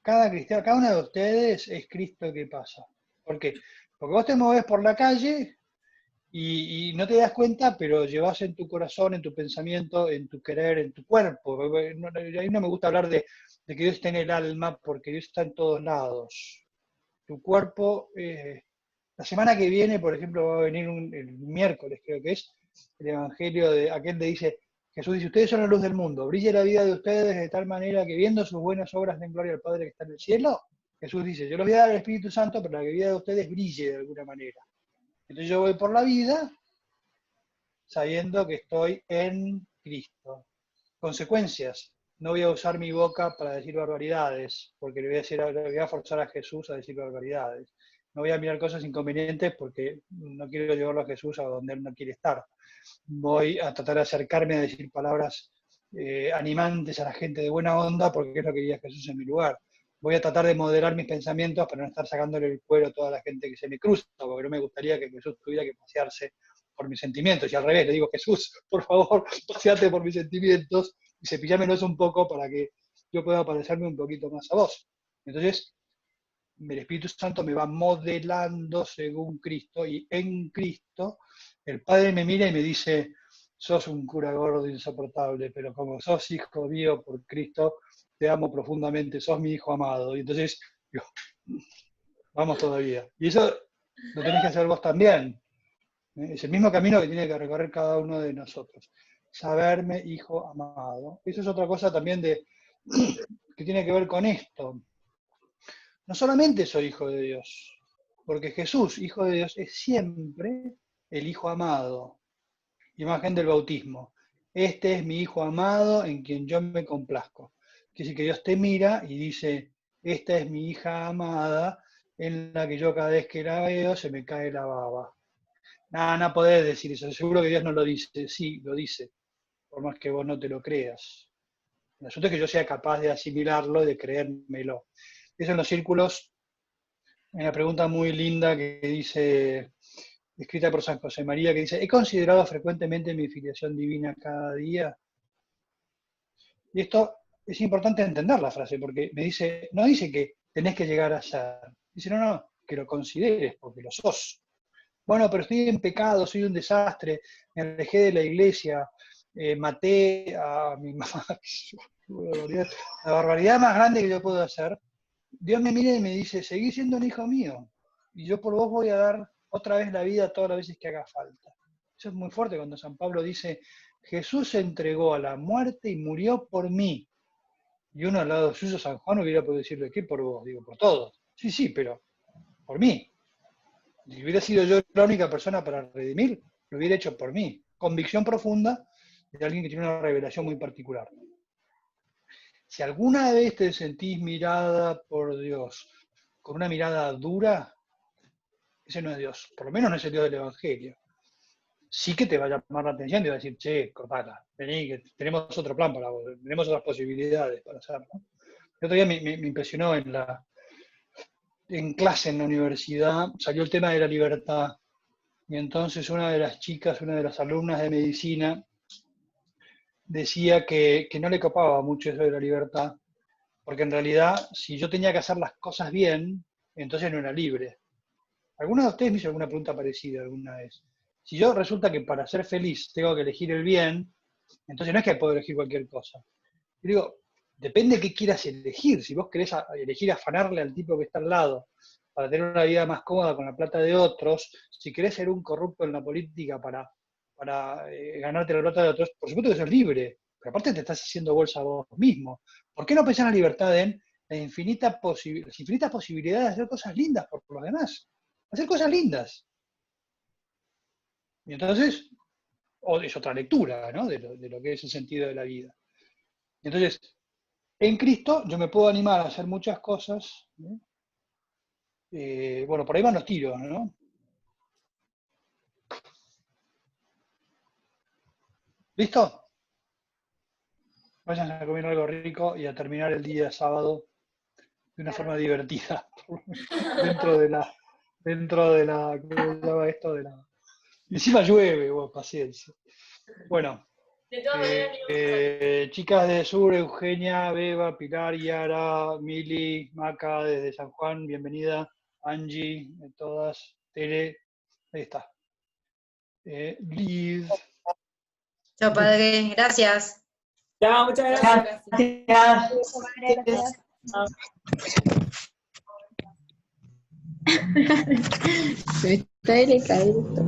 Cada cristiano, cada uno de ustedes es Cristo que pasa. ¿Por qué? Porque vos te mueves por la calle y no te das cuenta, pero llevas en tu corazón, en tu pensamiento, en tu querer, en tu cuerpo. Ahí no me gusta hablar de que Dios está en el alma, porque Dios está en todos lados. Tu cuerpo, la semana que viene, por ejemplo, va a venir el miércoles, creo que es, el Evangelio de aquel que dice, Jesús dice, ustedes son la luz del mundo, brille la vida de ustedes de tal manera que viendo sus buenas obras den gloria al Padre que está en el cielo. Jesús dice, yo les voy a dar el Espíritu Santo para que la vida de ustedes brille de alguna manera. Entonces yo voy por la vida sabiendo que estoy en Cristo. Consecuencias, no voy a usar mi boca para decir barbaridades, porque le voy a forzar a Jesús a decir barbaridades. No voy a mirar cosas inconvenientes porque no quiero llevarlo a Jesús a donde Él no quiere estar. Voy a tratar de acercarme a decir palabras animantes a la gente de buena onda porque es lo que quería Jesús en mi lugar. Voy a tratar de moderar mis pensamientos para no estar sacándole el cuero a toda la gente que se me cruza, porque no me gustaría que Jesús tuviera que pasearse por mis sentimientos. Y al revés, le digo, Jesús, por favor, paseate por mis sentimientos y cepillámelos un poco para que yo pueda parecerme un poquito más a vos. Entonces, el Espíritu Santo me va modelando según Cristo, y en Cristo el Padre me mira y me dice, sos un cura gordo insoportable, pero como sos hijo mío por Cristo, te amo profundamente, sos mi hijo amado. Y entonces, digo, vamos todavía. Y eso lo tenés que hacer vos también. Es el mismo camino que tiene que recorrer cada uno de nosotros. Saberme hijo amado. Eso es otra cosa también que tiene que ver con esto. No solamente soy hijo de Dios, porque Jesús, hijo de Dios, es siempre el hijo amado. Imagen del bautismo. Este es mi hijo amado en quien yo me complazco. Quiere decir que Dios te mira y dice, esta es mi hija amada en la que yo cada vez que la veo se me cae la baba. Nada, no podés decir eso. Seguro que Dios no lo dice. Sí, lo dice, por más que vos no te lo creas. El asunto es que yo sea capaz de asimilarlo y de creérmelo. Eso en los círculos, hay una pregunta muy linda que dice, escrita por San José María, que dice, ¿he considerado frecuentemente mi filiación divina cada día? Y esto es importante entender la frase, porque me dice, no dice que tenés que llegar a ser, dice, no, que lo consideres, porque lo sos. Bueno, pero estoy en pecado, soy un desastre, me alejé de la iglesia, maté a mi mamá. La barbaridad más grande que yo puedo hacer, Dios me mira y me dice, seguí siendo un hijo mío, y yo por vos voy a dar otra vez la vida todas las veces que haga falta. Eso es muy fuerte cuando San Pablo dice, Jesús se entregó a la muerte y murió por mí. Y uno al lado suyo, San Juan, hubiera podido decirle, ¿qué por vos? Digo, por todos. Sí, pero por mí. Si hubiera sido yo la única persona para redimir, lo hubiera hecho por mí. Convicción profunda de alguien que tiene una revelación muy particular. Si alguna vez te sentís mirada por Dios con una mirada dura, ese no es Dios. Por lo menos no es el Dios del Evangelio. Sí que te va a llamar la atención y te va a decir, che, cortala, vení, que tenemos otro plan para vos, tenemos otras posibilidades para hacerlo. El otro día me impresionó en clase en la universidad, salió el tema de la libertad. Y entonces una de las chicas, una de las alumnas de medicina, decía que no le copaba mucho eso de la libertad, porque en realidad, si yo tenía que hacer las cosas bien, entonces no era libre. ¿Alguno de ustedes me hizo alguna pregunta parecida alguna vez? Si yo resulta que para ser feliz tengo que elegir el bien, entonces no es que puedo elegir cualquier cosa. Yo digo, depende de qué quieras elegir. Si vos querés elegir afanarle al tipo que está al lado para tener una vida más cómoda con la plata de otros, si querés ser un corrupto en la política para ganarte la plata de otros, por supuesto que sos libre, pero aparte te estás haciendo bolsa a vos mismo. ¿Por qué no pensar en la libertad en las infinitas posibilidades de hacer cosas lindas por los demás? Hacer cosas lindas. Y entonces, es otra lectura, ¿no? de lo que es el sentido de la vida. Entonces, en Cristo yo me puedo animar a hacer muchas cosas, ¿no? Bueno, por ahí van los tiros, ¿no? ¿Listo? Vayan a comer algo rico y a terminar el día sábado de una forma divertida. dentro de la, ¿cómo se llama esto? Y encima llueve, bueno, paciencia. Bueno, chicas de Sur, Eugenia, Beba, Pilar, Yara, Mili, Maca, desde San Juan, bienvenida. Angie, todas, Tere, ahí está. Liz. Chao, padre, gracias. Chao, muchas gracias. Gracias. Se me está delicadito.